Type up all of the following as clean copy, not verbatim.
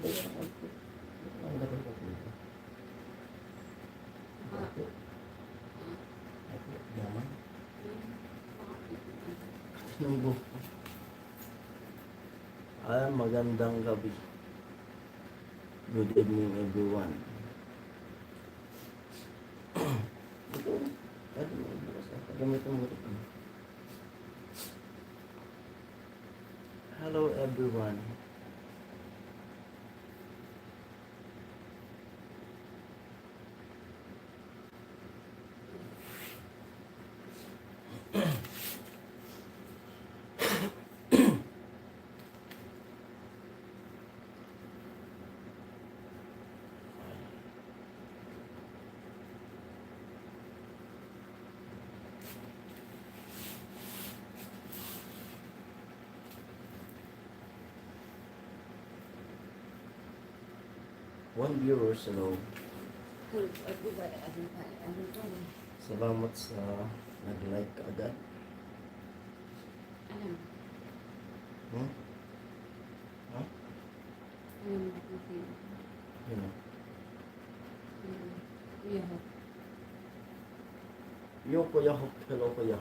Ang gabi ko po ito. Ito. Yaman. Ng buhok ko. Magandang gabi. Good evening everyone. Ito. Gamitin mo ito. Hello everyone. One viewers, hello. Salamat sa nag-like agad. Hmm? Huh? Yun. Yung kuya ko, hello kuya.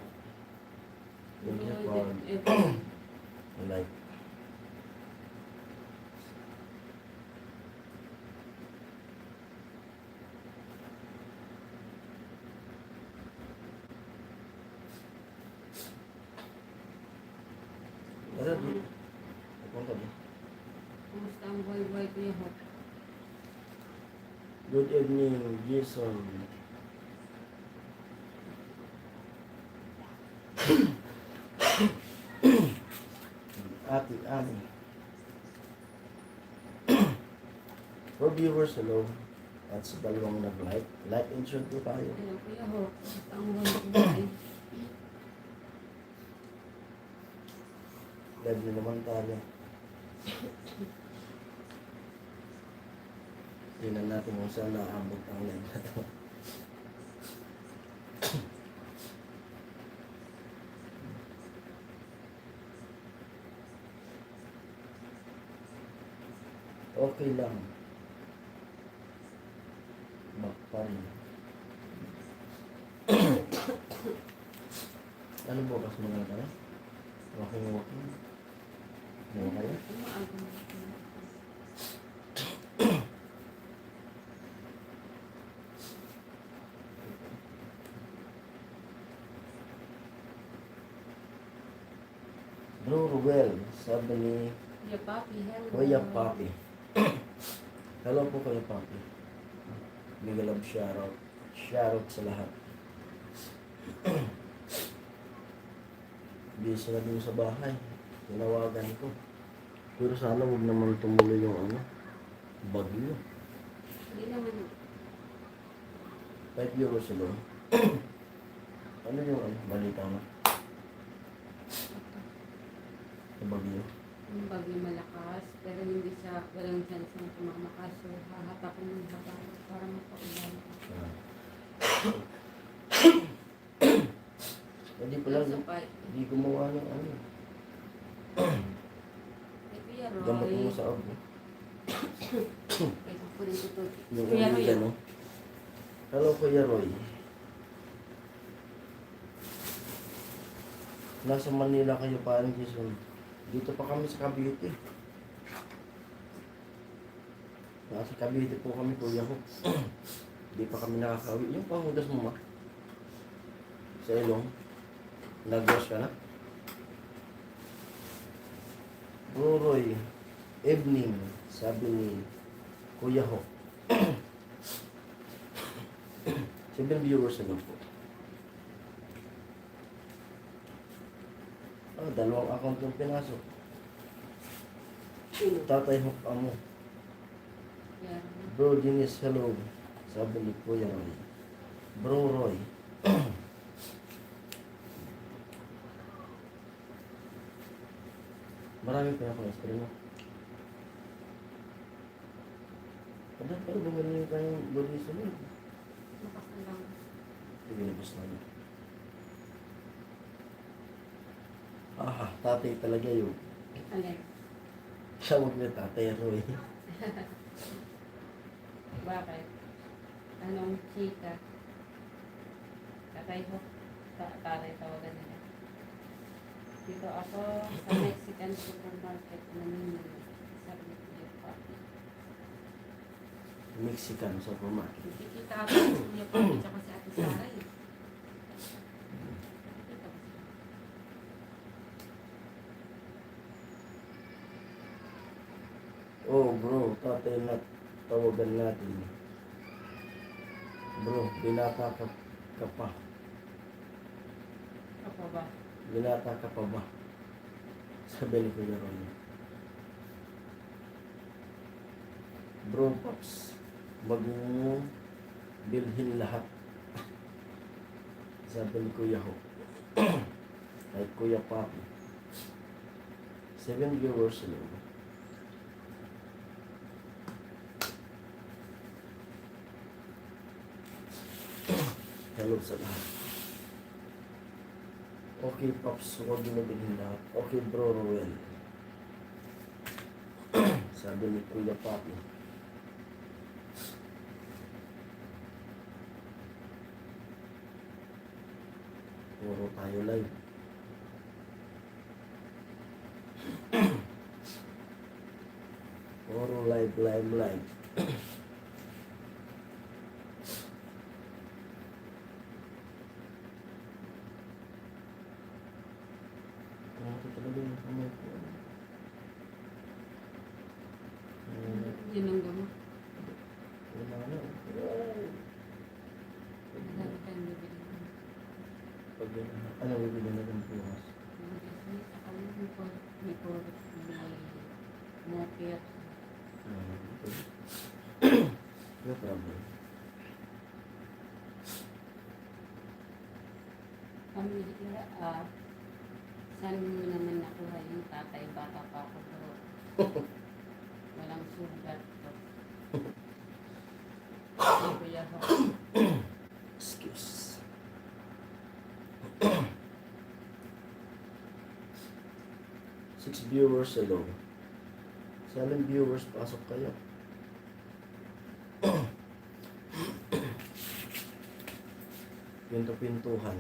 Thank you for like. Ano di? Punta di. Kumusta ang buhay-buhay ko yung hot? Good evening, Jason. Ate Ami. For viewers, hello. At sa dalawang nag-like. Like and share po tayo. Hello kuya hot. Kumusta ang buhay-buhay? Live na naman tayo. Tingnan natin kung saan naabot ang live na ito. Okay lang. Back pa rin. Ano bukas mo nga tayo? Walking. Ano kayo? Bro Ruel, sabi ni Kuya Papi, hello. Kuya Papi. Hello po Kuya Papi. Big love shoutout. Shoutout sa lahat. Busy na din sa bahay. Tinawagan ko. Pero sana huwag naman tumuloy yung bagyo. Hindi naman. 5 euros sila. Ano yung balita na? Sa bagyo. Yung bagyo malakas, pero hindi siya, walang chance na tumamakas. So, hahatapan ng haba para mapaulan. Hindi pala, Yung sapay. hindi gumawa ng Eh, Kuya Roy. gamot mo sa ako. Kaya ko rin ito. Yung Kuya Roy. ano. Hello Kuya Roy. Nasa Manila kayo parang Jason. Dito pa kami sa Cavite. Nasa Cavite po kami Kuya ko. Hindi pa kami nakakawi. Yung pangudas mo ma. Sa ilong. Nag-wash ka na? Bro Roy, evening, sabi ni Kuya Ho. 7 viewers na po. Dalawang account yung pinasok. Tatay Ho mo. Yeah. Bro Dennis, hello. Sabi ni Kuya Roy. Bro Roy. Marami pa ako na-spray mo. Pero bumili tayong body sa mo. Lakas na lang. Pinilabas namin. Tatay talaga yun. Alin? Siya huwag na tatay Roy. Bakit? Anong chika? Tatay ko. Tatay tawagan nila. Dito ako sa Mexican supermarket. Manila. Sabi ko yung papi. Mexican supermarket. Nakikita ako sa kuya papi tsaka si Ate Sara eh. Nakikita ko sila. Oh bro, tatay na tawagan natin. Bro, binata ka pa. Ako ba? Binata ka pa ba? Sabi ni Kuya Ron. Bro, Pops, wag mo bilhin lahat. Sabi ni Kuya Ho. Ay Kuya Papi. 7 viewers lang. Hello sa lahat. Okay, Pops, huwag mo bilhin lahat. Okay, Bro Roel. Sabi ni Kuya Papi. Puro tayo live. Puro live. Ito talaga yung kamay ko. Yun ang gamot. Wala na. Madami tayong bibili. Pag ano bibili na ng bukas? May moped. No problem. Saan mo naman nakuha yung tatay? Bata pa ako bro. Walang sugat. Kuya ho. Excuse. Six viewers hello. 7 viewers, pasok kayo. Pinto-pintuhan.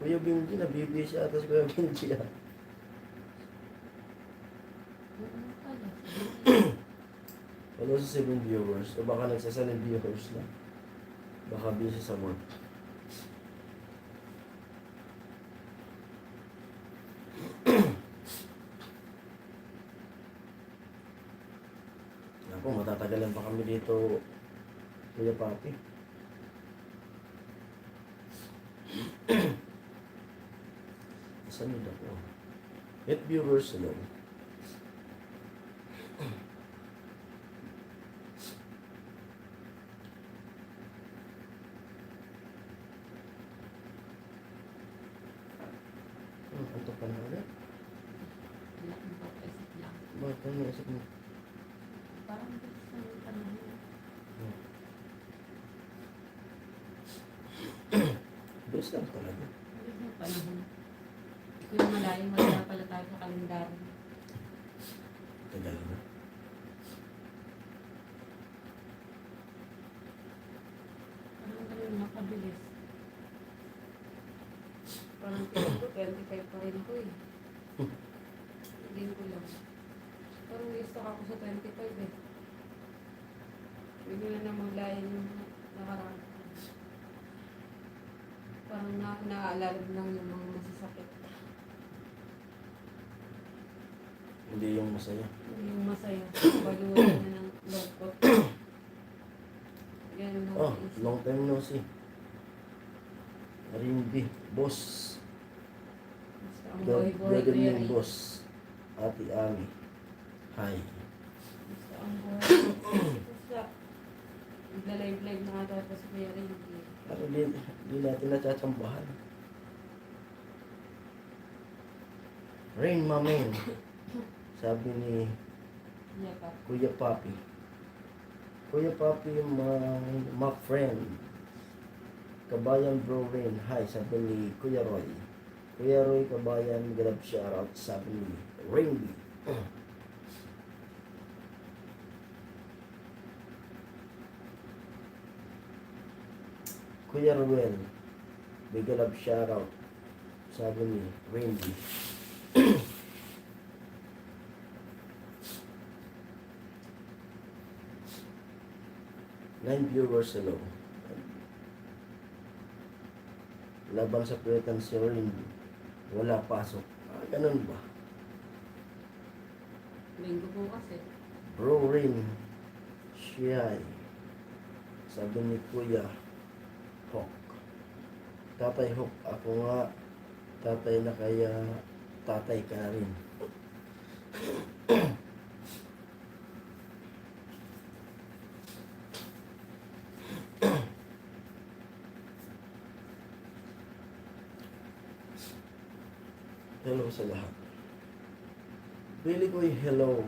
Kuya Benji, nabibigay siya atas Kuya Benji. Ano pala? Wala sa 7 viewers. O baka nagsasaling viewers na. Baka busy sa work. Ako, matatagalan pa kami dito, Kuya Papi. Saan yun ako? 8 viewers hello. Antok ka na ulit? Wala akong pag-isip lang. Bakit ka naisip mo? Parang gusto ng panahon. Best lang talaga. Gusto ng panahon. Hindi ko malayo. Wala pala tayo sa kalendaryo. Tagal na. Parang ganun nakabilis. Parang 25 pa rin ako eh. Hindi ko lang. Parang na-stuck ako sa 25 eh. Bigla na maglayan yung nakaraan. Parang naaalala lang yung mga masasakit. Hindi yung masaya. Hindi yung masaya. Baluhan na ng lungkot. Ganun lang Oh, isip. long time no see. Rimbi, boss. Basta ang Good buhay-buhay ko yan evening, eh. boss. Ate Ami. Hi. Basta ang buhay. Basta nagla-live-live na ata pa sa Kuya Ringy. Pero di natin natsambahan. Rain Mamen. Sabi ni Yakap. Kuya Papi. Kuya Papi, my friend. Kabayan Bro Rain. Hi, sabi ni Kuya Roy. Kuya Roy Kabayan, grab shoutout, sabi ni Rainby. Kuya Ruel, big love shoutout, sabi ni Rainby. 9 viewers, hello. Laban sa Puwetan si Rainby. Wala pasok. Ganun ba? Linggo po kasi. Bro Rain, Siyay, sabi ni Kuya Hawk. Tatay Hawk, ako nga, tatay na kaya tatay ka na rin. Hello sa lahat. Billy Koy, hello.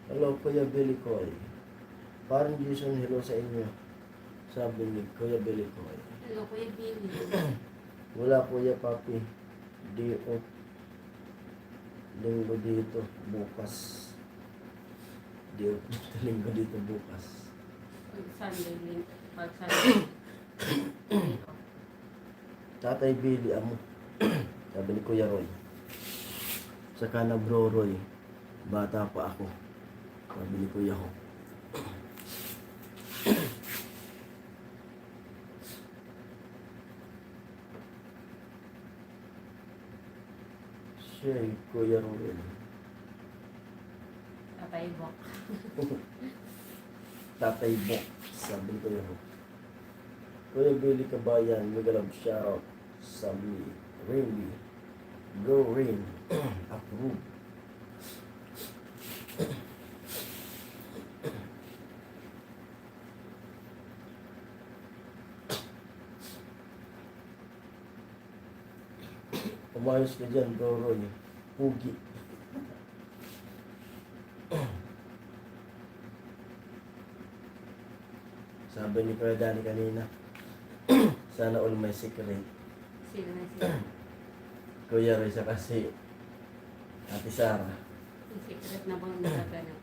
Hello, Kuya Billy Koy. Parang Jason, hello sa inyo. Sabi ni Kuya Billy Koy. Hello, Kuya Billy. Wala, Kuya Papi. Di o linggo dito bukas. Di o linggo dito bukas. Pag Sunday. Tatay Billy, amo. Sabi ni Kuya Roy. Saka na Bro Roy. Bata pa ako. Sabi ni Kuya Ho. Siya, Kuya Roy. Tatay Bok. Tatay Bok. Sabi ni Kuya Ho. Kuya Billy Kabayan, Migalab shoutout. Sabi ni Rainby. Go Rain. Approve. Umayos ka dyan, Bro Roy. Pugi. Sabi ni Kuya Dani kanina, sana all my secret. Sino na sila? Kuya Roy sa kasi Ate Sara. Yung secret na bang nagaganap?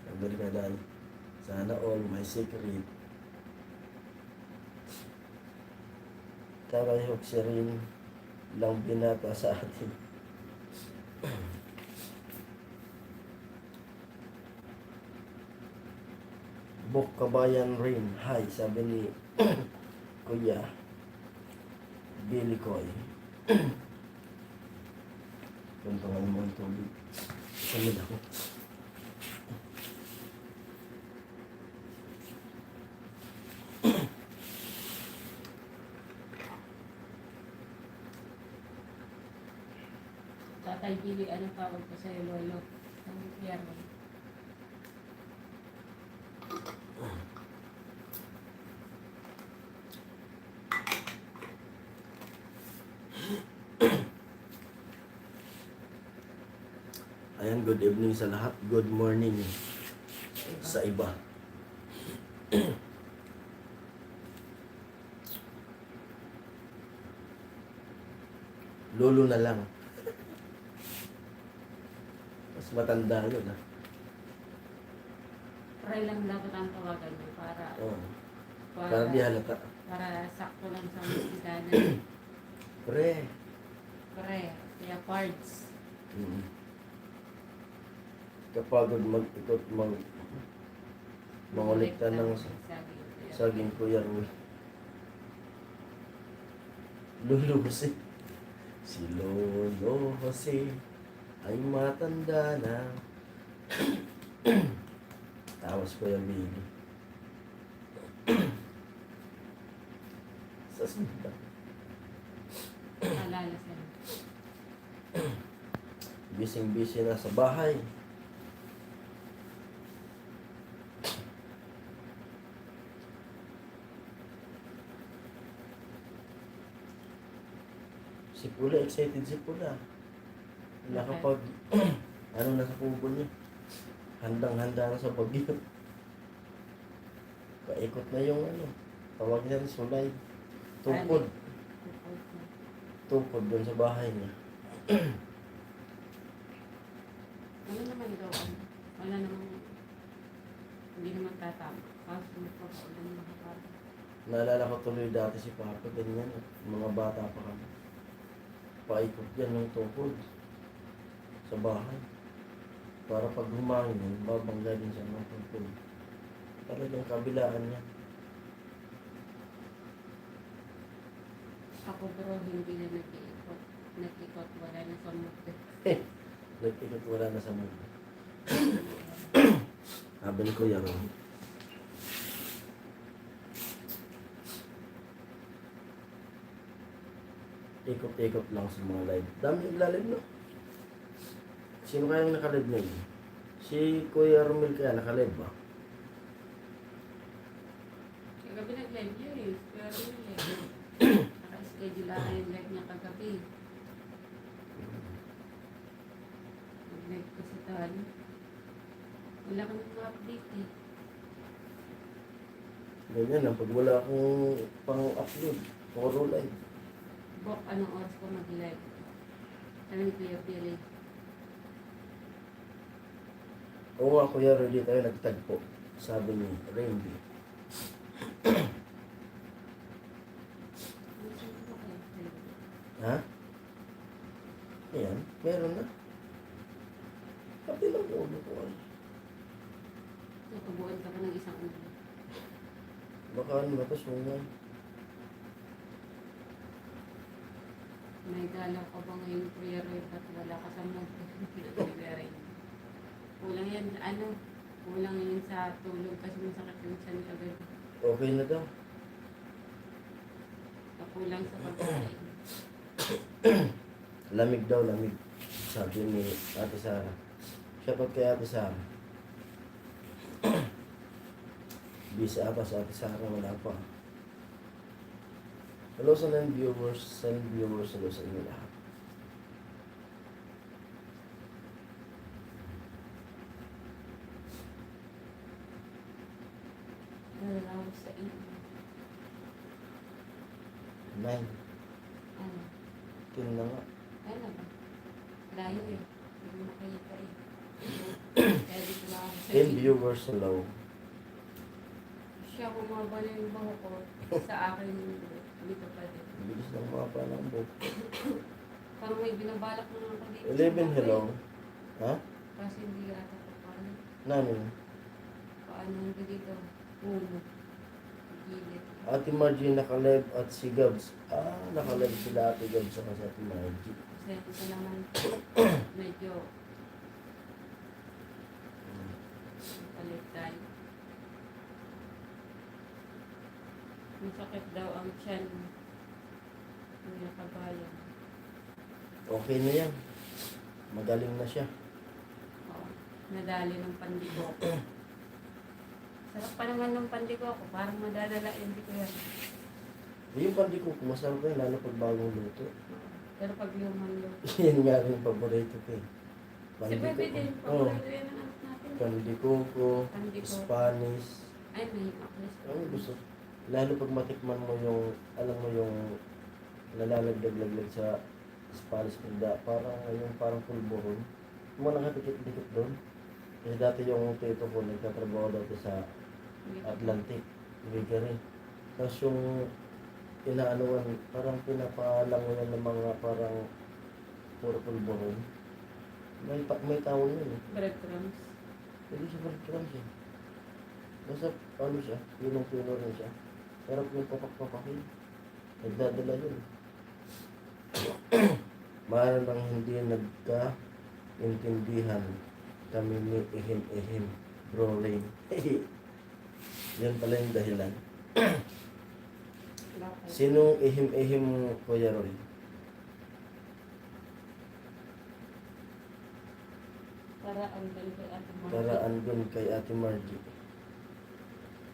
Sabi ni Kuya Dani, sana all my secret. Kakayok siya rin lang binata sa atin. Bok Kabayan rin. Hi, sabi ni Kuya Billy Koy. Tuntungan mo yung tubig. Samid ako. Tatay Billy, anong tawag ko sa'yo, Lolo? Ang Pierre. Ayan, good evening sa lahat. Good morning sa iba. Lolo na lang. Mas matanda yun, ha? Pray lang dapat ang tawagan mo para, Oo. para, Para di halata. para sakto lang sa musikanan. Pre. Pray, kaya parts. Kapag mag-ikot, mangulikta ng saging Kuya Roy. Lolo Jose. Si Lolo Jose ay matanda na. Tawas Kuya Billy. Sa simba. Alala sila. Bising-busy na sa bahay. Si Pula, excited si Pula. Nakapag, ano na sa kubo niya. Handang-handa na sa bagyo. Paikot na yung ano. Tawag niya rin sulay. Tupod. tukod doon sa bahay niya. Ano naman daw, wala namang, hindi naman tatama. Kaso magpapaulan ng makapal. Naalala ko tuloy dati si Papa, ganyan. Mga bata pa kami. Paikot yan ng tukod sa bahay. Para pag humangin, babangga din siya ng tukod. Talagang kabilaan niya. Ako bro, hindi na nag-iikot. Nag-ikot, wala na sa mood. Nag-ikot wala na sa mundo. Sabi ni Kuya Ron. Ikot-ikot lang sa mga live. Dami nagla-live, no? Sino kayang naka-live na yun? Si Kuya Romel kaya naka-live ba? Kagabi nag-live yun eh. Pero yun eh. Naka-schedule lang yung live niya kagabi. Nag-live ko sa tali. Wala kang update eh. Ganyan lang, pag wala akong pang-upload, puro live. Bok, anong oras ko mag-live? Sabi ni Kuya Pili. Oo nga, Kuya, ready tayo nagtagpo. Sabi ni Rainby. Ano sabi ko kaya Pili? Ha? Ayan, meron na. Pati lang ulo ko ay. Nakabuan ka pa ng isang ulo. Baka ano na to, sungay. May dalaw ka ba ngayon, Kuya Roy? Ba't wala ka sa mood? Kuya Roy. Kulang yan, kulang yan sa tulog kasi masakit yung tiyan kagabi. Okay na daw. Kulang sa pagkain. Lamig daw, lamig. Sabi ni Ate Sara. Shoutout kay Ate Sara. Busy ata sa Ate Sara, wala pa. Hello sa viewers, hello sa inyo lahat. Nalalaw sa iyo. 9, Ano? 10 na nga. Ano ba? Layo eh. Hindi mo makita eh. Kaya dito lang ako sa 10 viewers, hello. Siya kumaba na yung baho ko. Sa akin, dito pa din. Bilis ng mga pa ng book. Parang may binabalak na ako dito. 11, hello. Ha? Kasi hindi ata ko paano. Namin. Paano hindi dito? Ulo. Gilid. Ate Margie naka-live at si Gabs. Naka-live sila Ate Gabs sa si Ate Margie. Kasi naman medyo palit tayo. Masakit daw ang tiyan. Yung nakabayan. Okay na yan. Magaling na siya. Oo. Nadali ng pandiko. Sarap pa naman ng pandiko ako. Parang madadala hindi ko yan. Yung pandi ko, masarap na yun, lalo pag bagong luto. Pero pag lumanlo. Yan nga rin yung paborito ko eh. Si Bebe din. Oh, Paborito yan ang anak natin. pandikoko, Pandiko. Spanish. Ay, may maklis ko. Ano gusto? Lalo pag matikman mo yung, alam mo yung nalalagdag-laglag sa Spanish pagda, parang pulburon. Yung mga nakatikit-dikit doon. Kasi dati yung tito ko, nagtatrabaho dati sa Atlantic, Bakery. Tapos yung inaanuan, parang pinapalangunan ng mga parang puro pulburon. May tawag yun eh. Breadcrumbs. Hindi siya breadcrumbs eh. Basta ano siya, pinong-pino rin siya. Pero yung papak-papakin, nagdadala yun. Mahal lang hindi nagka-intindihan kami ni Ihim-Ihim, Bro Rain. Yan pala yung dahilan. Bakit? Sinong Ihim-Ihim, Kuya Roy? Paraan din kay Ate Margie. Paraan dun kay Ate Margie.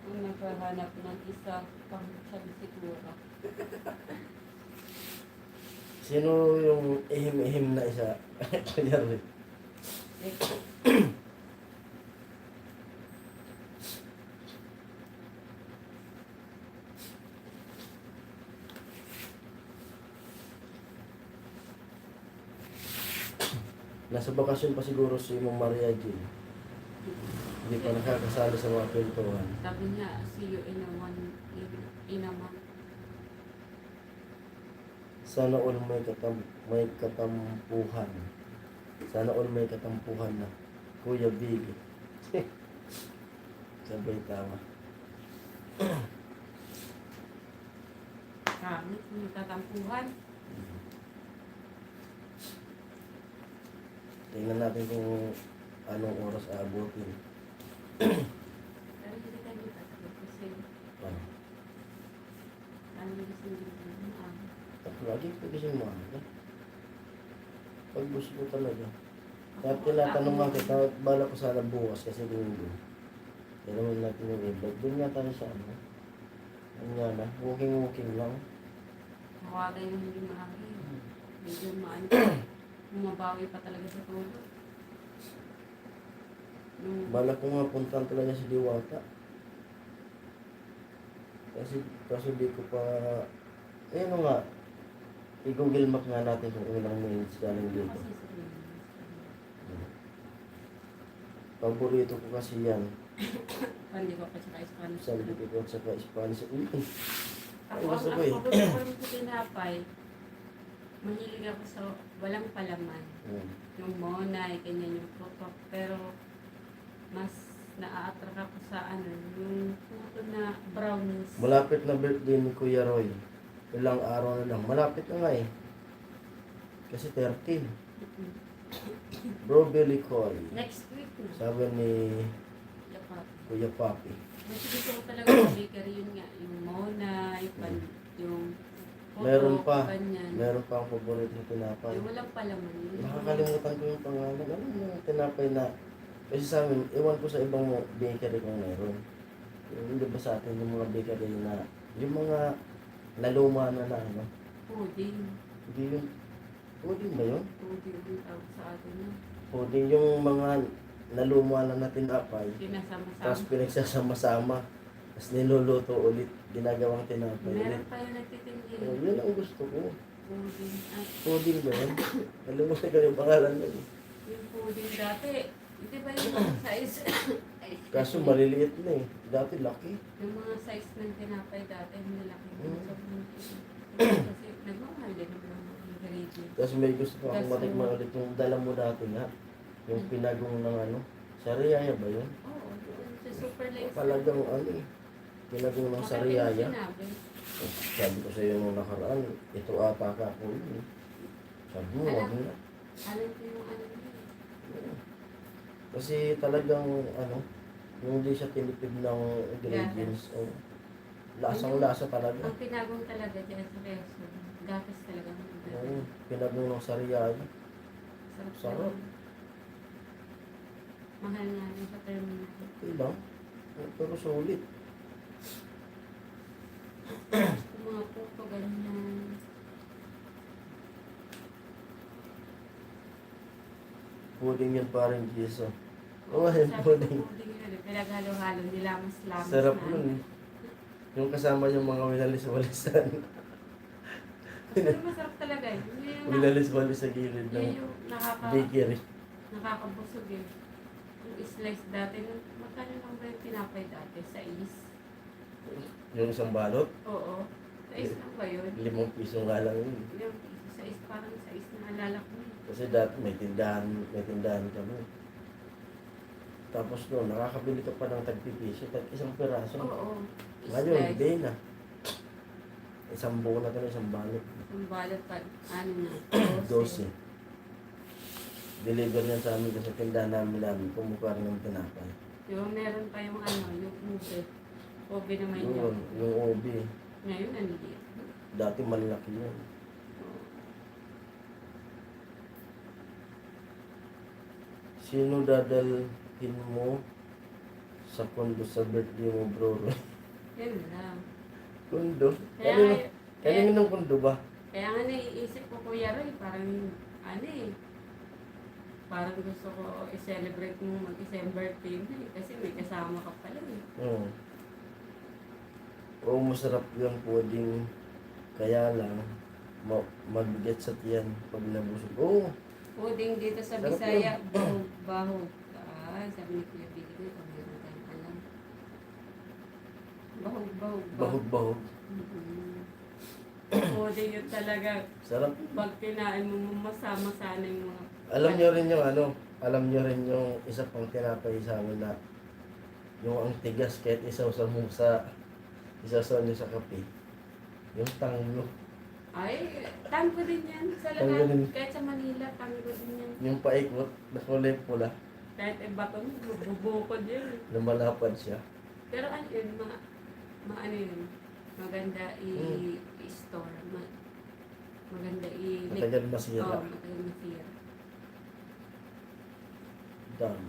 Ang naghahanap ng isa pang sabi siguro. Sino yung Ihim-Ihim na isa? Kuya Roy. Nasa bakasyon pa siguro si Ma'am Maria G. Hindi pa nakakasali sa mga kwentuhan. Sabi niya, see you in a month. Sana all may katampuhan. Sana all may katampuhan na. Kuya Big. Sabay tama. Kami, may tatampuhan. Tingnan natin kung anong oras aabutin. Pero hindi tayo tatakot kasi Ano? ano gusto nila. Lagi ko kasi maaga. Pag gusto ko talaga. Kaya tinatanong nga kita, bala ko sana bukas kasi linggo. Kaya naman natin yung iba. Doon nga tayo sa ano. Ano nga na, walking lang. Mawagay yung hindi maaari. Medyo maano. Bumabawi pa talaga sa tulog. Bala ko nga puntan talaga si Diwata. Kasi di ko pa, ano nga, i-google map nga natin kung ilang minutes galing dito. Paborito ko kasi yan. Hindi ko pa siya Spanish. Sabi ko sa Spanish. Ay, Ako, gusto ang ko eh. paborito ko rin sa tinapay, mahilig ako sa walang palaman. Yung monay, ganyan yung putok. Pero, mas na-attract ako sa ano, yung puto na brownies. Malapit na birthday ni Kuya Roy. Ilang araw na lang. Malapit na nga eh. Kasi 13. Bro Billy Coy. Next week na. Sabi ni Dapat. Kuya Papi. Kasi gusto ko talaga sa bakery yun nga. Yung monay, yung putok, Meron pa. ganyan. Meron pa ang paborito na tinapay. Yung walang palaman. Yun. Nakakalimutan ko yung pangalan. Ano yung tinapay na... Kasi sa amin, iwan ko sa ibang bakery kung meron. Yung di ba sa atin, yung mga bakery na... Yung mga naluma na na ano. Pudding. Hindi yun. Puding ba yun? Pudding yung tawag sa atin. No? Puding yung mga naluma na tinapay. Pinasama-sama. Tapos pinagsasama-sama. Tapos niluluto ulit. Ginagawang tinapay ulit. Meron pa yung nagtitindi. Yun ang gusto ko. Pudding. At Puding ba yun? Alam mo ko yung pangalan nun. yung pudding dati, hindi ba yung mga size? Kaso maliliit na eh. Dati laki. Yung mga size ng tinapay dati, hindi laki. Kasi nagmamahal din ang mga ingredients. Tapos may gusto pa akong That's matikman ulit yung dala mo dati nga. Yung pinagong ng ano. Sariyaya ba yun? Oo, yun. Sa super lace. Talagang ano eh. Pinagong ng sariyaya. Sinabi. Sabi ko sa iyo nung nakaraan, ito ata ka ako yun. Sabi mo, wag na. Alam ko yung ano yun. Kasi talagang ano, yung hindi siya tinipid ng ingredients. O, lasang-lasa talaga. Ang pinagong talaga dyan sa reso, gatas talaga. Oo, pinagong ng sariyaya. Sarap. talaga. Mahal nga yun sa terminal. Okay lang. Pero sulit. Yung mga puto, ganyan. Puding yun parang giso. Oo, Sabi yung ko, puding. pudding yun. Pinaghalo-halo, nilamas-lamas Sarap na. nun. Yung kasama yung mga wilalis-walisan. Pero masarap talaga yun. Yun yung Wilalis-walis sa gilid ng yun yung bakery. nakakabusog eh. Yung slice dati, magkano lang ba yung tinapay dati? Sa is? Yung isang balot, Oo. Sa is lang ba yun? 5 piso nga lang yun. Yung piso sa is, parang sa is na alala ko eh. Kasi dati may tindahan kami. Tapos noon, nakakabili ka pa ng tagpipiso, isang piraso. Oo. Ngayon, Slice. hindi na. Isang buo na kami, isang balot. Yung balot pa, ano na? 12. Deliver niyan sa amin kasi tindahan namin kumukha rin ng tinapay. Yung meron pa yung ano, yung ube. Ube naman Yun, yun. yung obi. Ngayon, nandiyan. Dati malaki yun. Sino dadalhin mo sa kondo sa birthday mo, bro? Yan lang. Kondo? Kaya, Kanino ng kondo ba? kaya nga naiisip ko, Kuya Roy, parang, ano eh, parang gusto ko i-celebrate mo mag-isa yung birthday mo eh, kasi may kasama ka pala eh. Oo. Oo, masarap yung pudding. Kaya lang, mabigat sa tiyan pag nabusog. Oo, Puding dito sa Sarap Bisaya, bahog-bahog. Ay, sabi ni Kuya Billy ko, ito meron tayong alam. Bahog-bahog ba? Bahog-bahog. Puding yun talaga. Sarap. Pag kinain mo, masama sana yung mga... Alam nyo rin yung ano, alam nyo rin yung isa pang tinapay sa amin na yung ang tigas kahit isaw-saw mo isaw nyo sa kape. Yung tanglo. Ay, tango din yan. Sa Tango lahat, din. kahit sa Manila, tango din yan. Yung paikot na kulay pula, Kahit iba ko, bubukod yun. lumalapad siya. Pero ano yun, ano yun, maganda i-store. Maganda Matagal masira. Oo, matagal masira. Dami.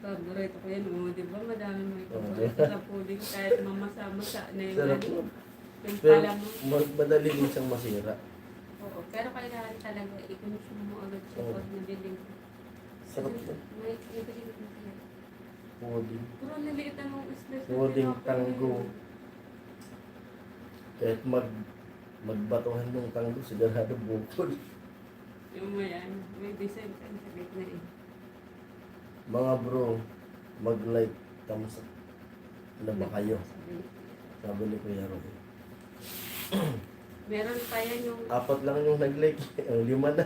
Paborito ko yan, di ba? Madami may Oo, kumain di ba? sa puding kahit mamasa-masa na yung Sarap ano, yun. yung Pero pala mo. madali din siyang masira. Oo, pero kailangan talaga i-consume mo agad siya Oo. pag nabiling ko. Sarap yun. May nabiling ko siya. Puding. Puro naliit ang mga isla sa Puding tinapay tanggo. na yun. Kahit magbatuhan yung tanggo, sigurado bukol. Yung may design ka sa gitna eh. Mga bro, mag-like, thumbs up. Ano ba kayo? Sabi ni Kuya. Sabi ni Kuya Ron. Meron pa yan yung, 4 lang yung nag-like. Ang 5 na.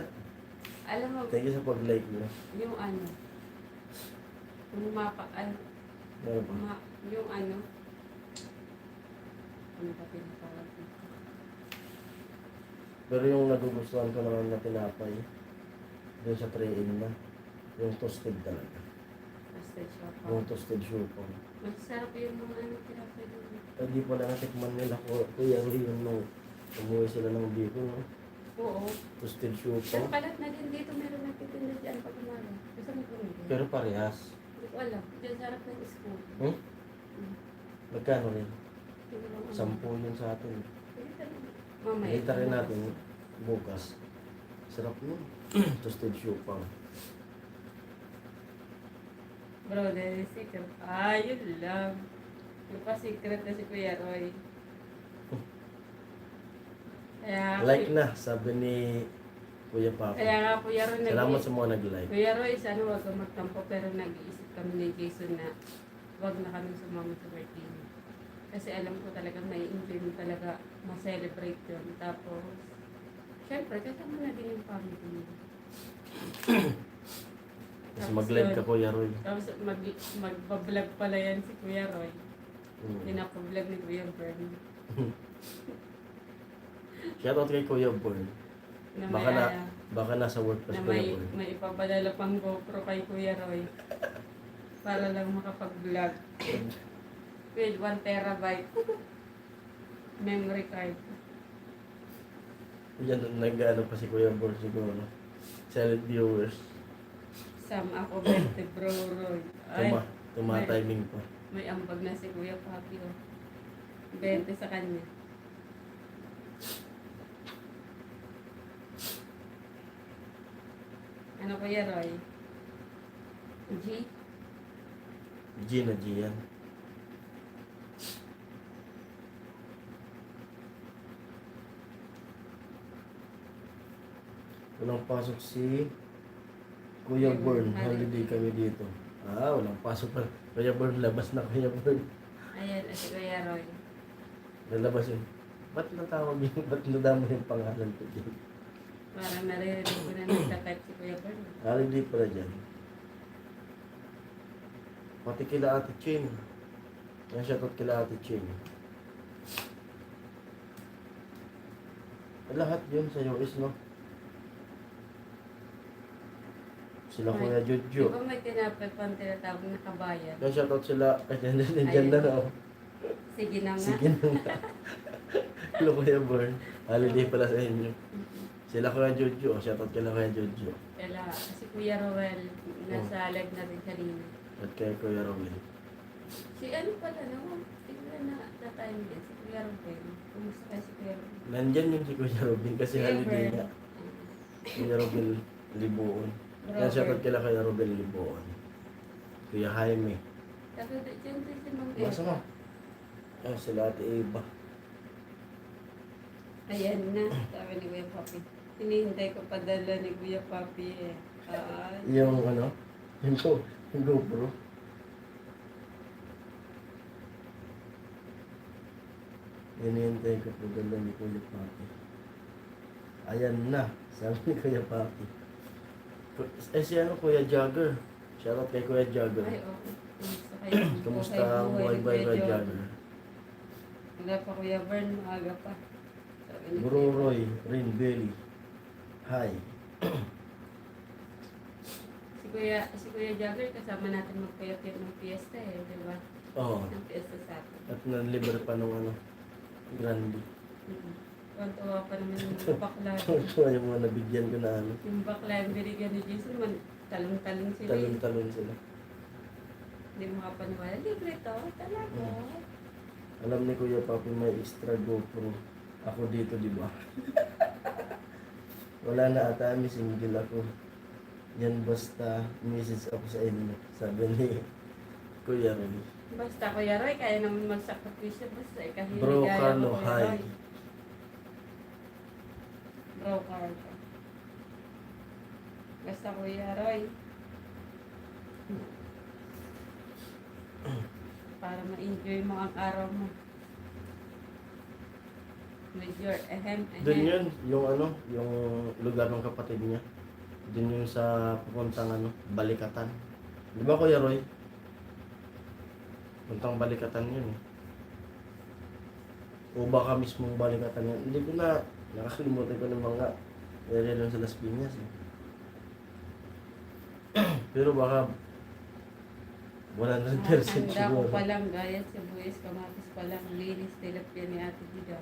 alam mo, Thank you sa pag-like nyo. yung ano, yung Meron pa. yung ano ba pinatawag dito? Pero yung nagugustuhan ko naman na tinapay, dun sa 3-in na, yung toasted talaga. Basta siya pa. Yung toasted shupon. Masarap yung mga ano tinapay doon. Hindi pa na natikman nila ko, Kuya Ron, yung nung umuwi sila ng Bicol, no? Oo. Toasted Pero shupon. kalat na din dito, meron nagtitinda dyan pag umaga. Gusto mo bumili? Pero parehas. Hindi ko alam. Diyan sa harap ng school. Hmm? Hindi Magkano rin? ko lang alam. 10 yun sa atin. Sige, tanong. Mamaya. Kita rin natin bukas. Sarap yun. Toasted shupon. Bro, dahil secret. Ah, yun lang. Yung pa secret na si Kuya Roy. Kaya, Like na, sabi ni Kuya Papa. Kaya nga Kuya Roy Salamat sa mga nag-like. Kuya Roy, sana huwag kang magtampo pero nag-iisip kami ni Jason na huwag na kami sumama sa birthday niya. Kasi alam ko talaga may enjoy mo talaga ma-celebrate yun. Tapos, syempre, kasama na din yung family niya. Kasi mag-like ka, Kuya Roy. Tapos magbablog pala yan si Kuya Roy. Mm. Pinapablog ni Kuya Bern. Shoutout kay Kuya Born. Na Baka may, na, ano, baka nasa work pa na si may, Kuya Born. may ipapadala pang GoPro kay Kuya Roy. Para lang makapag-vlog. With 1 terabyte memory card. Yan, nag-ano pa si Kuya Born siguro. Silent viewers. Sam ako 20 bro Roy. Ay, Tuma-timing pa. may ambag na si Kuya Papi. Oh. 20 sa kanya. Ano Kuya Roy? G? G na G yan. Walang pasok si Kuya Kuya Born. Born, Holiday kami dito. Walang pasok pa. Kuya Born, labas na Kuya Born. Ayan, si Kuya Roy. Lalabas yun. Ba't natawag yun? Ba't nadama yung pangalan ko dyan? Parang naririnig ko na nagtatype si Kuya Born. Holiday pala dyan. Pati kila Ate Ching. Yan, shoutout kila Ate Ching. Lahat yun sa US, no? Sila Ay, Kuya Di Jojo. ba may tinapay pang tinatawag na kabayan? Yan, shoutout sila. Kasi nandyan na, no? Sige na nga. Sige na nga. Hello, Kuya Born. Holiday pala sa inyo. Sila Kuya Jojo. Shoutout kila Kuya Jojo. Kaya si Kuya Rowel, nasa live natin kanina. At kay Kuya Rowel. Si ano pala, no? Tignan na tatime din, si Kuya Rowel. Kumusta ka si Kuya Rowel? Nandyan yung si Kuya Robin kasi holiday Ever. nga. Kuya Robin Libuon. Yan, Robert. shoutout kila Kuya Robin Libuon. Kuya Jaime. Tapos dyan din si Mang Basta mo. Eva. Sila Ate Eva. Ayan na, sabi ni Kuya Papi. Hinihintay ko padala ni Kuya Papi eh. Yung ano, yung GoPro. Hinihintay ko po dala ni Kuya Papi. Ayan na, sabi ni Kuya Papi. Si ano, Kuya Jagger. Shoutout kay Kuya Jagger. Ay, oo. Kumusta kayo? Kamusta ang buhay ba Kuya Jagger? Wala pa Kuya Vern, maaga pa. Sabi ni Bro Kuya Roy, Rin Belly. Hi. Si Kuya Jagger, kasama natin magpayat-yat ng fiesta eh, di ba? Oo. Ng fiesta sa atin. At nanlibre pa nung ano, Grande. Tuwa pa naman yung bakla. Tuwa yung mga nabigyan ko na ano. Yung bakla yung binigyan ni Jason, talong-talong sila. Talon-talon sila. Hindi mo kapaniwala. Libre to, talaga. Alam ni Kuya Papi may extra GoPro. Ako dito, di ba? Wala na ata, may single ako. Yan basta message ako sa inyo. Sabi ni Kuya Roy. Basta Kuya Roy, kaya naman magsakripisyo. Basta kasi Bro ligaya Carlo, ko, Kuya hi. Roy. Bro Carlo. Basta Kuya Roy. Para ma-enjoy mo ang araw mo. With your ehem. Doon yun, yung ano, yung lugar ng kapatid niya. Doon yun sa pupuntang ano, Balikatan. Di ba Kuya Roy? Puntang Balikatan yun eh. O baka mismong Balikatan yun. Hindi ko na, nakakalimutan ko ng mga area doon sa Las Piñas eh. Pero baka 100% Handa ko siguro. pa lang, gaya sibuyas, kamatis pa lang, linis, tilapia ni Ate Gida.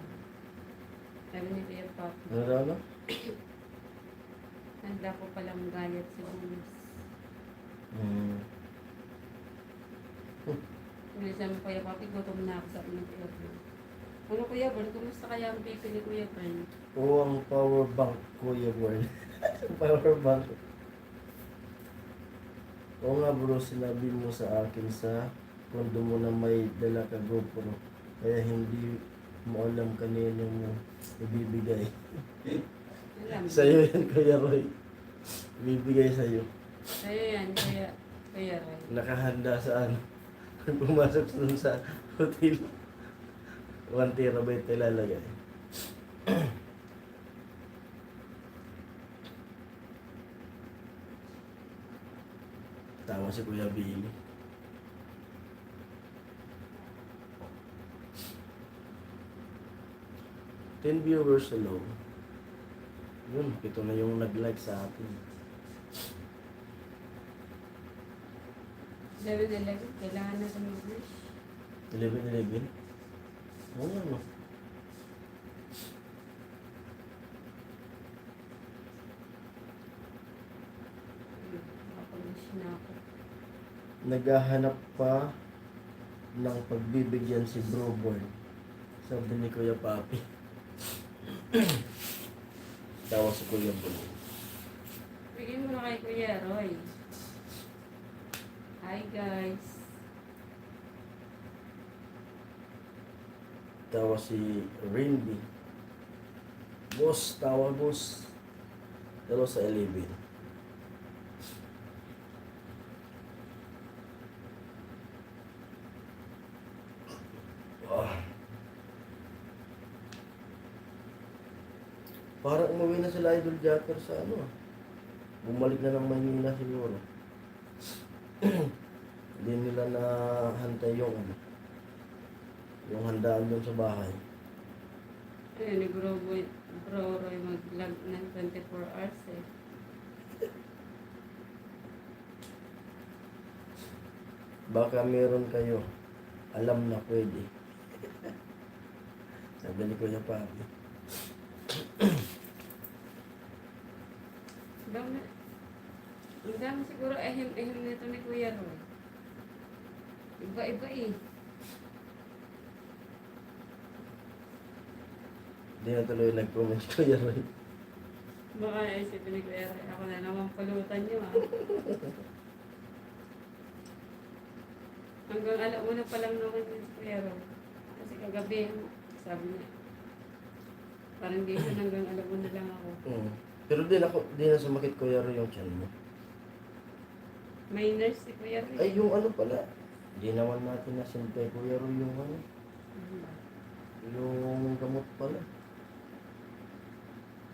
Sabi ni Kuya Pop, Ano daw no? handa ko pa lang gayat sibuyas. Bilisan mo Kuya Papi, gutom na ako sa akin ng Kuya Bern. Ano Kuya Bern, kumusta kaya ang pipi ni Kuya Bern? Oo, ang power bank Kuya Bern. Power bank. Oo nga bro, sinabi mo sa akin sa kondo mo na may dala ka GoPro. Kaya hindi mo alam kanino mo ibibigay. Alam mo. Sa'yo yan Kuya Roy. Ibibigay sa'yo. Sa'yo yan, Kuya Roy. Nakahanda saan? Pumasok dun sa hotel. 1 terabyte ilalagay. Tawa si Kuya Billy. Ten viewers alone. Yun, ito na yung nag-like sa atin. 11-11, kailangan na sa mag-wish. 11-11? Oo nga no. Makapag-wish na ako. Naghahanap pa ng pagbibigyan si Bro Boy. Sabi ni Kuya Papi. Tawa si Kuya Boy. Bigyan mo na kay Kuya Roy. Hi guys. Tawa si Randy. Boss, tawa boss. Dalawa sa 11. Parang umuwi na sila Idol Jacker sa ano. Bumalik na ng Maynila siguro. Hindi nila na hantay yung ano. Yung handaan doon sa bahay. Ayun, ni Bro Roy mag-vlog ng 24 hours eh. Baka meron kayo. Alam na pwede. Sabi ni Kuya Papi. Ang dami siguro ehem-ehem nito ni Kuya Roy. Iba-iba eh. Hindi na tuloy nag-comment si Kuya Roy. Baka naisipin ni Kuya Roy, ako na naman pulutan niyo ah. Hanggang alauna pa lang naman yun si Kuya Roy. Kasi kagabi, sabi niya, parang di siya hanggang alauna lang ako. Pero di na sumakit Kuya Roy yung tiyan mo. May nurse si Kuya Roy. Ay, yung ano pala. Di naman natin nasimpe Kuya Roy yung ano. Ano ba? Yung gamot pala.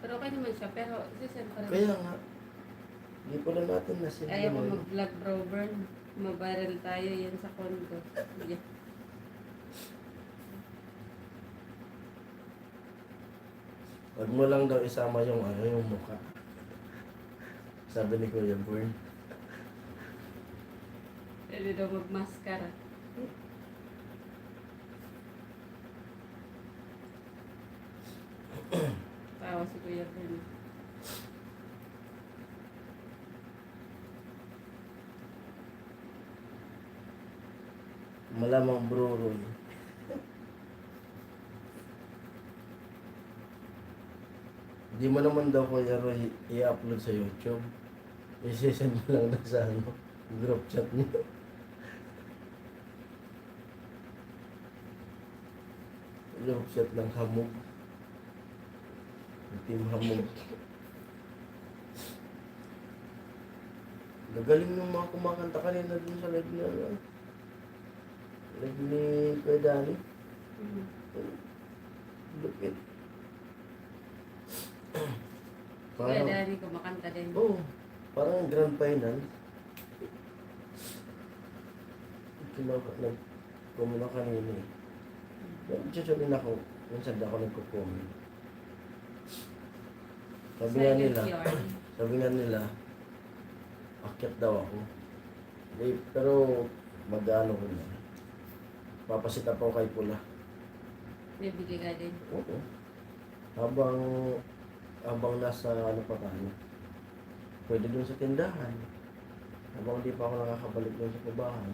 Pero okay naman siya, pero isasend pa rin. Kaya nga. Di pala natin nasimpe. Ayaw ko mag-vlog bro burn. Mabaral tayo yan sa condo. Yeah. Wag mo lang daw isama yung ano, yung mukha. Sabi ni Kuya Born. Pwede daw mag-mascara. Tawa si Kuya Burn. Malamang bro Roy. Di mo naman daw Kuya Roy i-upload sa YouTube. I-send mo lang na sa ano, group chat niyo. Group chat ng hamog. Yung team hamog. Gagaling yung mga kumakanta kanina dun sa live na ano. Live ni Kuya Danny. Lupit. Kuya Danny kumakanta din. Oo. Parang grand final. Nag-comment ako kanina eh. Nag-chat-chatin ako. Minsan ako nagko-comment. Sabi nga nila, akyat daw ako. Pero mag-ano ko na. Papasita pa ako kay Pula. May bili ka din. Oo. Habang nasa ano pa tayo. Pwede dun sa tindahan. Habang di pa ako nakakabalik dun sa bahay.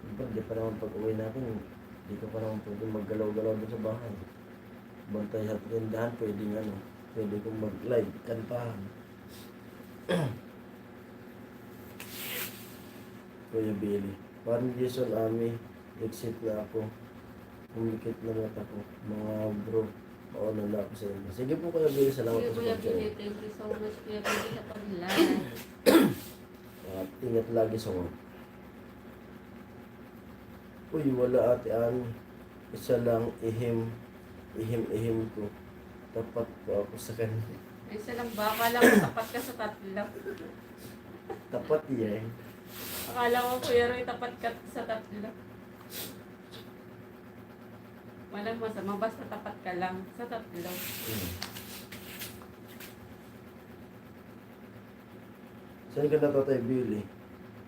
Di pa naman pag-uwi natin, di ko pa naman pwede maggalaw-galaw dun sa bahay. Bantay sa tindahan, pwede kong mag-live, kantahan. Kuya Billy. Parang Jason Ami, exit na ako. Humikit na mata ko. Mga bro, mauna na ako sa inyo. Sige po Kuya Billy, salamat Sige po Kuya sa Billy, pagkain. thank you so much Kuya Billy sa pag-live. At ingat lagi sa work. Uy, wala ate Ann. Isa lang ihim ko. Tapat ko ako sa kanya. Isa lang ba? Akala ko tapat ka sa tatlo. Tapat yan. Akala ko Kuya Roy tapat ka sa tatlo. Walang masama, basta tapat ka lang sa tatlo. Saan ka na Tatay Billy?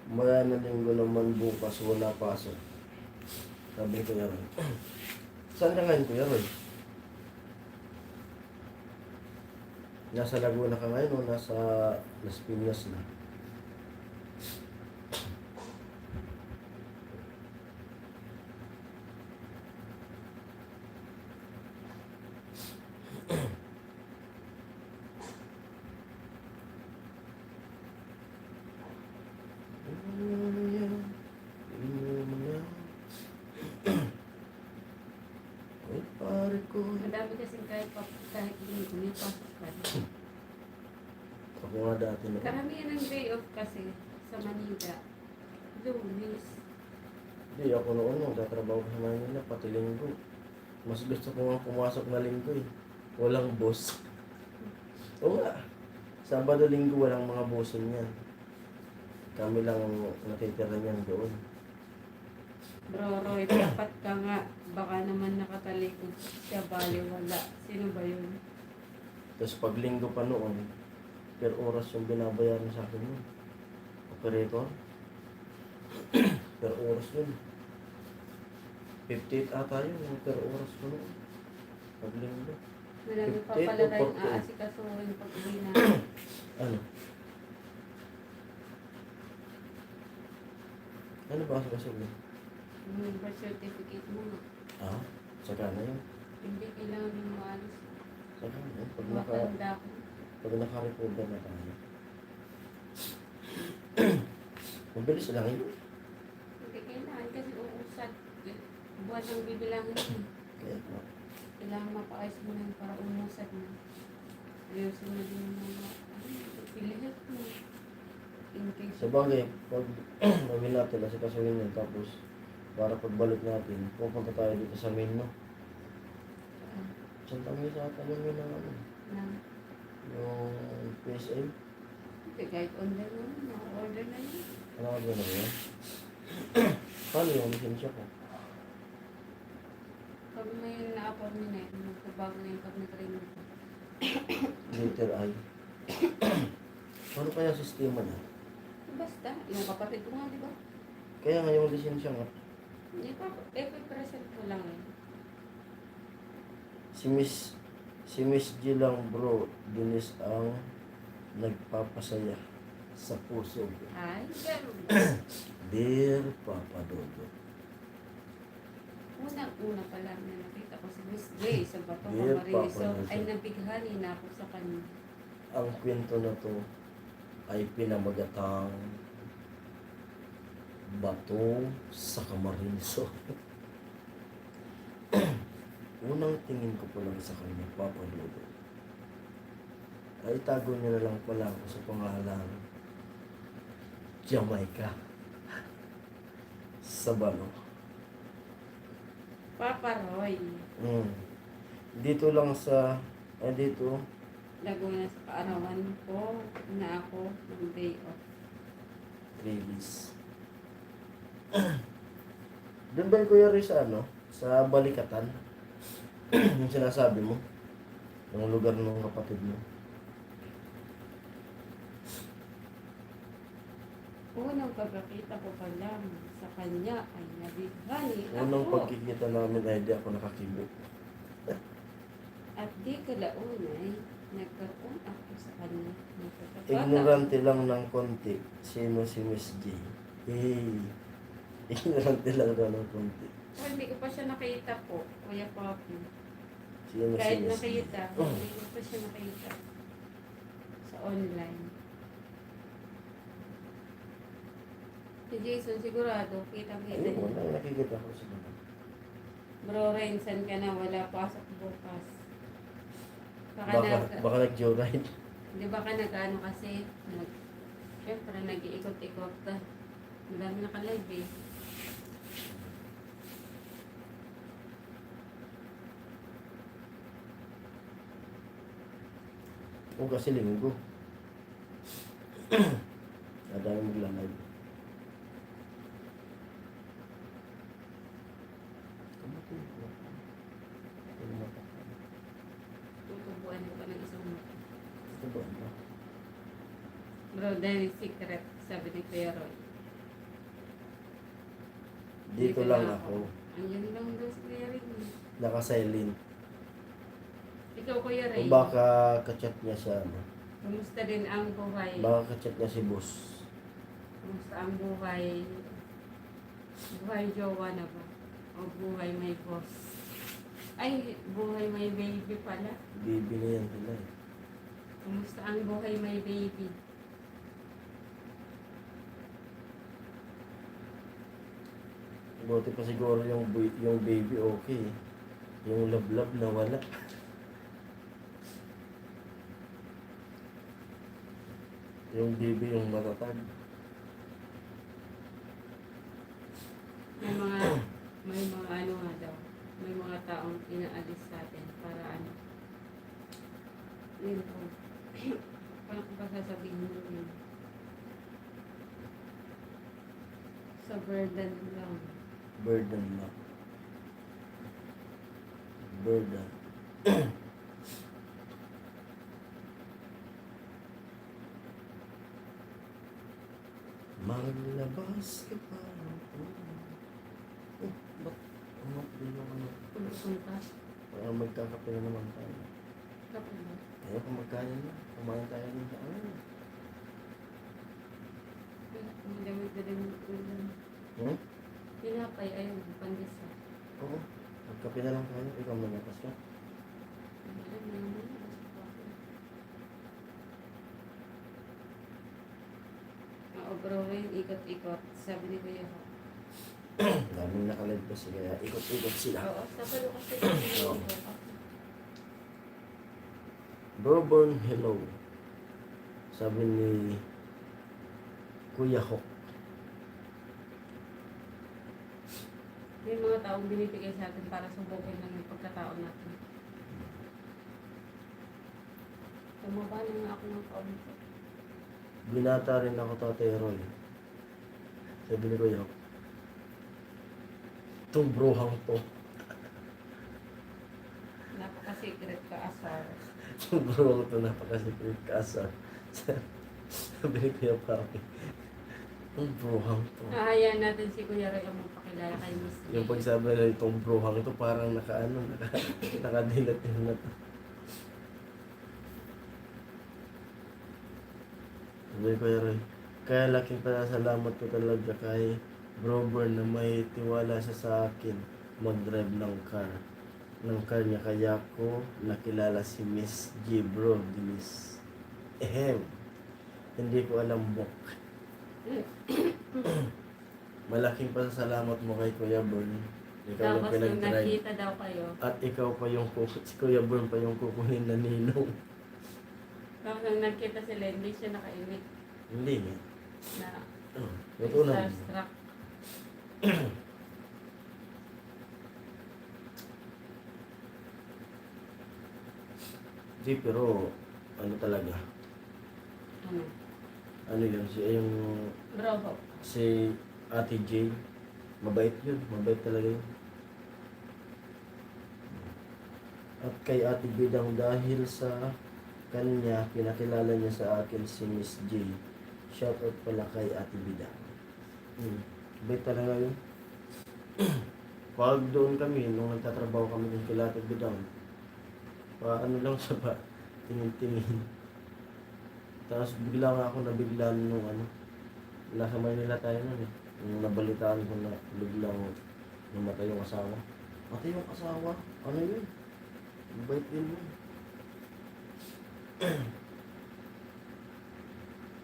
Maya na linggo naman bukas, wala pasok. Sabi ko Roy. Saan ka ngayon Kuya Roy? Nasa Laguna ka ngayon o nasa Las Piñas na? Ay, pare ko. Madami kasing kahit linggo may pasok ka. Ako nga dati na. Karamihan ng day off kasi sa Manila. Lunes. Hindi, ako noon nung tatrabaho sa Manila, pati linggo. Mas gusto ko nga pumasok na linggo eh. Walang boss. Oo nga. Sabado linggo walang mga bossin yan. Kami lang nakitira niyan doon. Bro Roy, tapat ka nga. Baka naman nakatalikod siya baliwala. Sino ba yun? Tapos pag linggo pa noon, per oras yung binabayaran sa akin yun. Operator. Per oras yun. 58 ata yun, yung per oras ko noon. Pag linggo. Marami pa 58 pala o tayong 48? aasikasuhin pag uwi na. Ano? Ano ba sa kasabi? Yung birth certificate mo nga. Ah, saka na yun. Hindi kailangan yung maalis. Saka na yun. Matanda ko. Pag naka-recover na tayo. Mabilis lang yun. Hindi kailangan kasi uusad. Buwan ang bibilangin mo. Kaya, Kailangan mapakayos mo na yun para umusad na. Ayusin mo din yung mga, pilihat mo. In case. Sa bagay, pag gawin natin, kasi kasuhin yun, tapos para pagbalik natin, pupunta tayo dito sa main, no? Saan tayo sa tanong yun ng ano? Na, Yung PSA? hindi, kahit online mo, na-order na yun. Ano ka ba na yun? Paano yung lisensya ko? Pag may na-upload mo na yun, magpabago na yung pag nag-renew ko. Later ay. Ano kaya sistema na? Basta, yung kapatid ko nga, di ba? Kaya nga yung lisensya nga, Present ko lang eh. si Miss G lang bro, Dinis ang nagpapasaya sa puso ko. Ay, gano'n. Dear Papa Dodo. Unang-una pa lang na nakita ko si Miss J sa Bato Dear Camarines. So, Papa ay Dodo. nabighani na ako sa kanya. Ang kwento na to ay pinamagatang bato sa Camarines. Unang tingin ko pa lang sa kanya, Papa Dodo, ay tago niya na lang pala ako sa pangalan Jamaica Sabano. Papa Roy, Dito lang sa, dito, Laguna sa kaarawan ko na ako ng day off. release. Doon ba yung Kuya Riz sa ano? Sa Balikatan? Yung sinasabi mo? Yung lugar ng kapatid mo? Unang pagkakita ko pa lang sa kanya ay nabighani Unang ako. pagkikita namin ay di ako nakakibot. At di kalaunay, nagkaroon ako sa kanya. Ignorante lang ng konti. Sino si Miss J? Hey! Ignorante lang daw ng konti. Oh, hindi ko pa siya nakita po, Kuya Papi. Sino si Kahit Miss J? nakita, hindi ko pa siya nakita sa online. Si Jason sigurado, kita-kita Ayun, niya. wala nakikita ko sa mga. Bro, Rensan ka na, wala pasok bukas. Baka nag-joyride. Di ba ka nag-ano kasi, syempre nag-iikot-ikot ka. Madami naka-live eh. O kasi linggo. Nadami magla-live. Tutubuan ko pa ng isang mata. Ito ba? Bro, dahil secret, sabi ni Kuya Roy. Dito lang ako. Andiyan lang daw si Kuya Ray. Naka-silent. Ikaw, Kuya Ray. O baka kachat niya sa ano. Kumusta din ang buhay? Baka kachat niya si boss. Kumusta ang buhay? Buhay jowa na ba? O buhay may boss? Ay, buhay may baby pala. Baby na yan sila eh. Kumusta ang buhay may baby? Buti pa siguro yung baby okay. Yung love na wala. Yung baby yung matatag. May mga ano nga daw. May mga taong inaalis sa atin para ano. Yun po. Paano ko ba sasabihin mo yun? Sa burden lang. Burden lang. Burden. Maglabas ka pa. Ba't umak din yung ano? Pulusunta. Parang magkakape na naman tayo. Kapag ba? Ayaw kung magkain na. Kumain tayo din sa ano. Madami-dami ulam. Pinapay ayaw, pandesa. Oo. Magkape na lang tayo. Ikaw malakas ka. Alam mo naman, bro, ikot-ikot. Sabi ni Kuya ko. Daming nakalive kasi kaya ikot-ikot sila. Oo, sabi ko kasi Broborn, hello. Sabi ni Kuya Hok. May mga taong binibigay sa atin para subukin lang yung pagkatao natin. Tumaba na nga ako ng kaunti. Binata rin ako, Tatay Roy. Sabi ni Kuya Hok. Itong bruhang to. Napaka-secret ka, Asar. Itong bruhang to, napakasikrit kaasa. Sabi ni Kuya Papi. Itong bruhang to. Ahayaan natin si Kuya Roy ang magpakilala kay Miss J. Yung pagsabi na itong bruhang ito, parang nakadilat yung na to. Sabi ni Kuya Roy, kaya laking pasalamat ko talaga kay Broborn na may tiwala siya sa akin mag-drive ng car niya, kaya ko nakilala si Miss G. Bro, di Miss. Hindi ko alam bok. Malaking pasalamat mo kay Kuya Born. Ikaw yung Tapos nung pinag-drive. nakita daw kayo, At ikaw pa yung si Kuya Born pa yung kukunin na ninong. tapos nung nakita sila, hindi siya nakaimik Hindi nga. na Ito na. starstruck. Di, pero ano talaga? Ano? Ano yun? Yung Bro, si Ate J, mabait yun. Mabait talaga yun. At kay Ate Bidang, dahil sa kanya, pinakilala niya sa akin si Miss J. Shoutout pala kay Ate Bidang. Mabait talaga yun. Pag doon kami, nung nagtatrabaho kami ng kila Ate Bidang, ano lang siya ba, tingin-tingin. Tapos bigla nga ako nabigla nung nasa Maynila tayo nun eh. Nung nabalitaan ko na biglang namatay yung asawa. Matay yung asawa? Ano yun? Mabait din yun.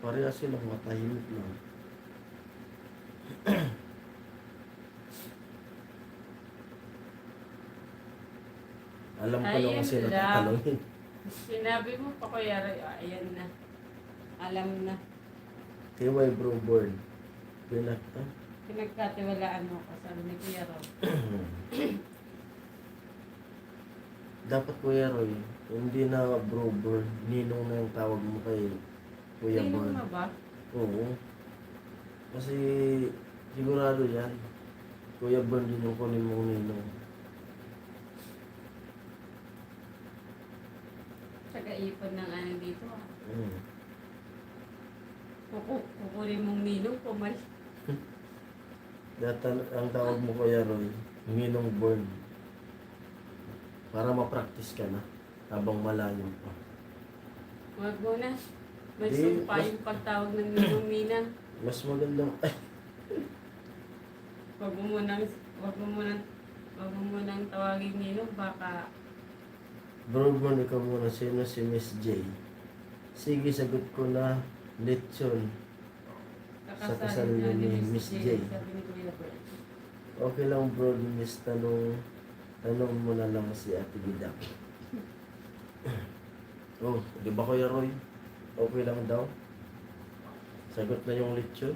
Parehas silang matahimik lang. Alam ko lang Ayun kung sino lang. tatanungin. Sinabi mo pa Kuya Roy, ayan na. Alam na. TY Bro Born. Pinagkatiwalaan mo ko, sabi ni Kuya Roy. Dapat Kuya Roy, hindi na Bro Born. Ninong na yung tawag mo kay Kuya Sino Born. na ba? Oo. Kasi sigurado yan. Kuya Born din yung kunin mong ninong. Taga-ipon ng ano dito ah. Mm. Kukunin mong ninong, pumalis. Ang tawag mo Kuya Roy, Ninong Born. Para ma-practice ka na habang malayo pa. Huwag mo na. May Di, sumpa yung pagtawag ng ninong ninang. Mas magandang Huwag mo munang tawagin ninong, baka Bro Born, ikaw muna. Sino si Miss J? Sige, sagot ko na lechon. Sa kasal kakasal ni ni Miss Miss J. J. Sabi ni Kuya Roy. Okay lang bro, Miss, tanong mo na lang si Ate Bidang. Oh, di ba Kuya Roy? Okay lang daw. Sagot na yung lechon.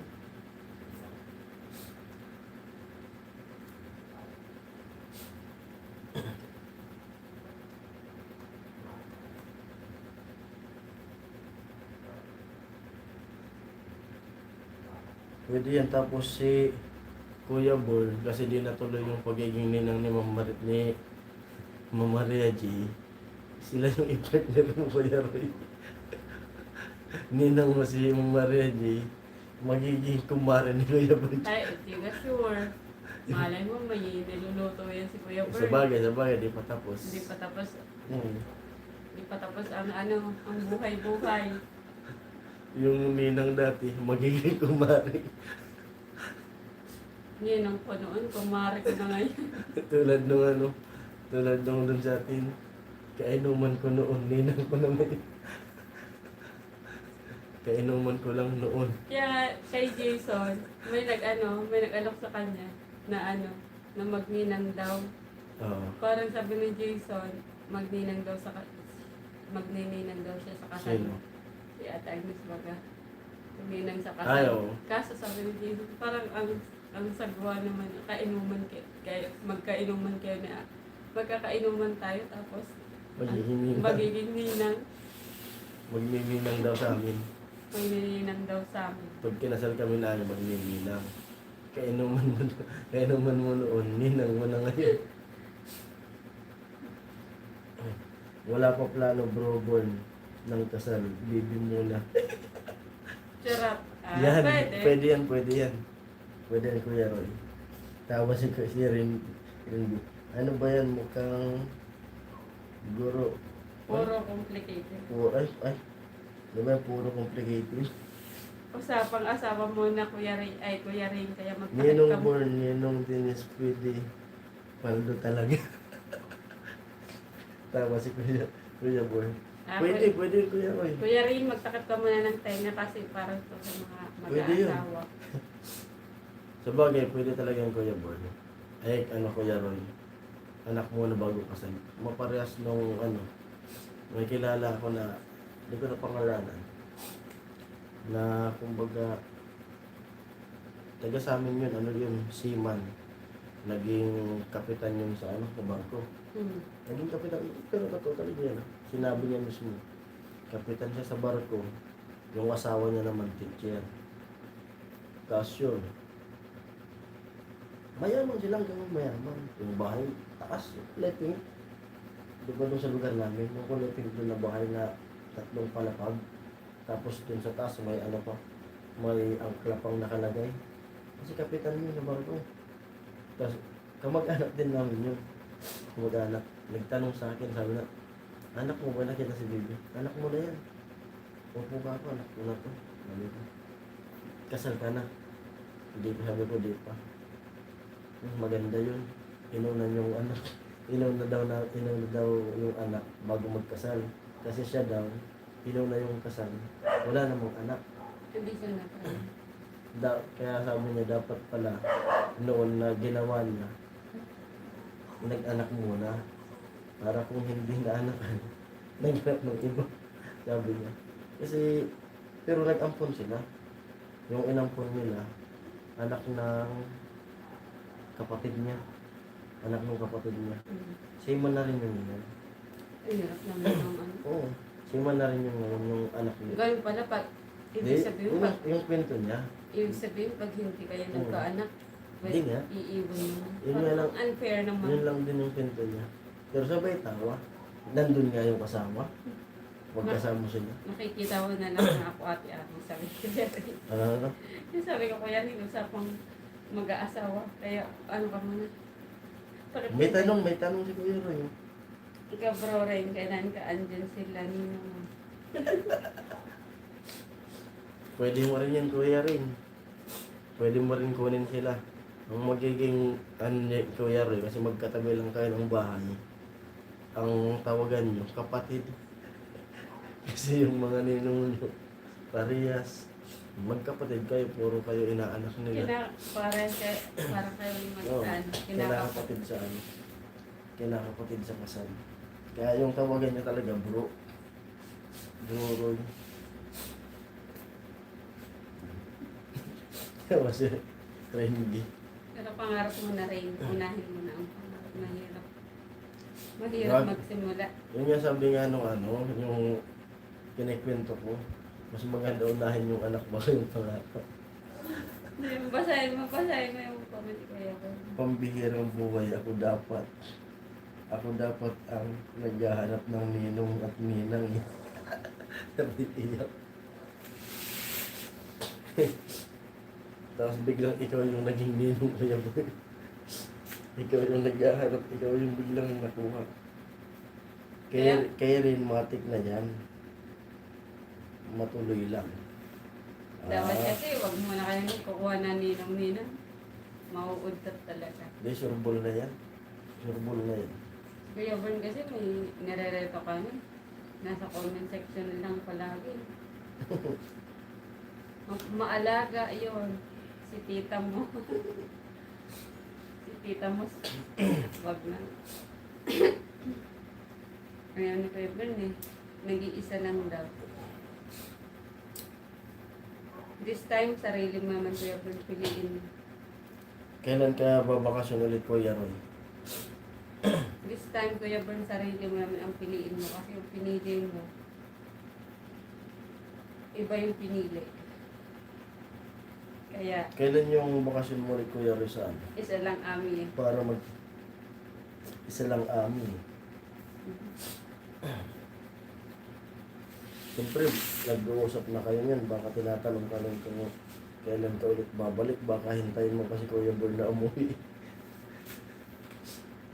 Pwede yan. Tapos si Kuya Bol, kasi di natuloy yung pagiging ninang ni Mama Maria G. Sila yung i-partner mo, Kuya Roy. Ninang mo si Mama Maria G. Magiging kumare ni Kuya Bol. Ay, hindi ka sure. Malay mo, may niluluto yan si Kuya Bert. Sa bagay, di pa tapos. Hindi pa tapos. Hmm. Hindi pa tapos ang buhay-buhay. Yung ninang dati, magiging kumare. Ninang ko noon, kumari ko na ngayon. tulad nung dun sa atin. Kainuman ko noon, ninang ko naman. Kainuman ko lang noon. Kaya kay Jason, may nag-alok sa kanya na na magninang daw. Oo. Parang sabi ni Jason, magninang daw magnininang daw siya sa kasal. Sino? Si Ate Agnes Baga. Magninang sa Ay, kasal. oo. Kaso sabi ni Jesus, parang ang sagwa naman, kainuman kayo, magkainuman kayo na, magkakainuman tayo, tapos magiging ninang, Magnininang daw sa amin. magnininang daw sa amin. Pag kinasal kami na magnininang. Kainuman mo noon, ninang mo na ngayon. Ay, wala pa plano bro born ng kasal. Baby muna. Charot. Yan, Pwede. pwede yan. Pwede yan, Kuya Roy. Tapos si Rin. Ano ba yan? Mukhang guro. Puro complicated. Ay. Di ba puro complicated? Usapang asawa muna, Kuya Ray, kaya Ninong born, ninong dinis pwede. Paldo talaga. Tapos si Kuya born. Pwede Kuya Roy. Kuya Ray, magtakip ka muna ng tenga kasi parang to sa mga Pwede yun. mag-aasawa. Sa bagay, pwede talaga yung Kuya born. Ay, Kuya Roy. Anak mo na bago kasal. Maparehas nung may kilala ako na hindi ko na pangalanan. Na kumbaga taga sa amin yun, seaman. Naging kapitan yun sa sa bangko. Naging kapitan, pero totally niya na. Sinabi niya mismo, kapitan siya sa barko, yung asawa niya naman teacher. Tapos yun, mayaman silang ganun, mayaman. Yung bahay, taas, leping. Di ba doon sa lugar namin, yung leping doon na bahay na 3 palapag. Tapos dun sa taas, may pa, may ang klapang nakalagay. Kasi kapitan yun sa barko. Tapos, kamag-anak din namin yun. Kamag-anak. Nagtanong sa akin, sabi na, anak mo ba nakita si Bibi? Anak mo na yan. Opo ka ako, anak mo na to. Sabi ko, kasal ka na. Hindi pa, sabi ko, di pa. Maganda yun. Inunan yung anak. Inuna daw yung anak bago magkasal. Kasi siya daw, inuna yung kasal. Wala namang anak. Hindi siya na. Kaya sabi niya dapat pala noon na ginawa niya, nag-anak muna para kung hindi na anakan, nag-anak ng iba. Sabi niya. Kasi, pero nag-ampon sila. Yung inampon nila, anak ng kapatid niya. Anak ng kapatid niya. Same na rin yun ngayon. Ay, hirap naman ng Oo. Same na rin yun ngayon, yung anak niya. Ganun pala, pag ibig sabihin, Yung kwento niya, ibig sabihin, pag hindi kayo Oo. nagkaanak, Hindi nga. iiwan mo. Yun nga lang. Parang unfair naman. yun lang din yung kwento niya. Pero sabay tawa. Nandun nga yung kasama. Magkasama sila. Nakikita ko na lang na ako ate-ate. Sabi ko, Ano? yung sabi ko, kuya, usapang mag-aasawa. Kaya, ano ka muna? Bakit May tanong si Kuya Roy. ikaw, bro, rin, kailan ka andyan sila nino mo? Pwede mo rin yan, Kuya rin. Pwede mo rin kunin sila. Ang magiging Kuya Roy, kasi magkatabi lang kayo ng bahay. Ang tawagan nyo, kapatid. Kasi yung mga ninong nyo, parehas. Magkapatid kayo, puro kayo inaanak nila. Para kayo yung Oo, magkaan. kinakapatid sa kinakapatid sa kasal. Kaya yung tawagan niya talaga, bro. Bro Roy. Kasi, trendy. Pero pangarap mo na rin, unahin mo na ang pangarap. Mahirap. Mahirap Wag. magsimula. Yun nga sabi nga nung yung kinikwento ko, mas maganda unahin yung anak bago yung pangarap. Basahin mo yung comment ko yan. Pambihirang buhay, ako dapat ang naghahanap ng ninong at ninang. Nabitiyak. Tapos biglang ikaw yung naging ninong kaya ikaw yung naghahanap, ikaw yung biglang nakuha. Kaya rin matik na yan. Matuloy lang. Dapat kasi wag mo na kayo kukuha na ninong-ninang. Mauudtat talaga. Hindi, surbol na yan. Surbol na yan. Kuya Bern kasi may nare-reto ka na. Nasa comment section lang palagi. Maalaga yun. Si tita mo. Si tita mo. Wag na. Ayaw ni Kuya Bern eh. nag-iisa lang daw. This time, sarili mo naman Kuya Bern, piliin mo. Kailan ka babakasyon ulit, Kuya Roy? This time, Kuya Bern, sarili mo naman ang piliin mo. Kasi yung pinili mo, iba yung pinili. Kaya, Kailan yung bakasyon mo ulit, Kuya Roy, saan? isa lang amin. Para isa lang amin. Siyempre, nag-uusap na kayo niyan. Baka tinatanong ka lang kung kailan ka ulit babalik. Baka hintayin mo pa si Kuya Bird na umuwi.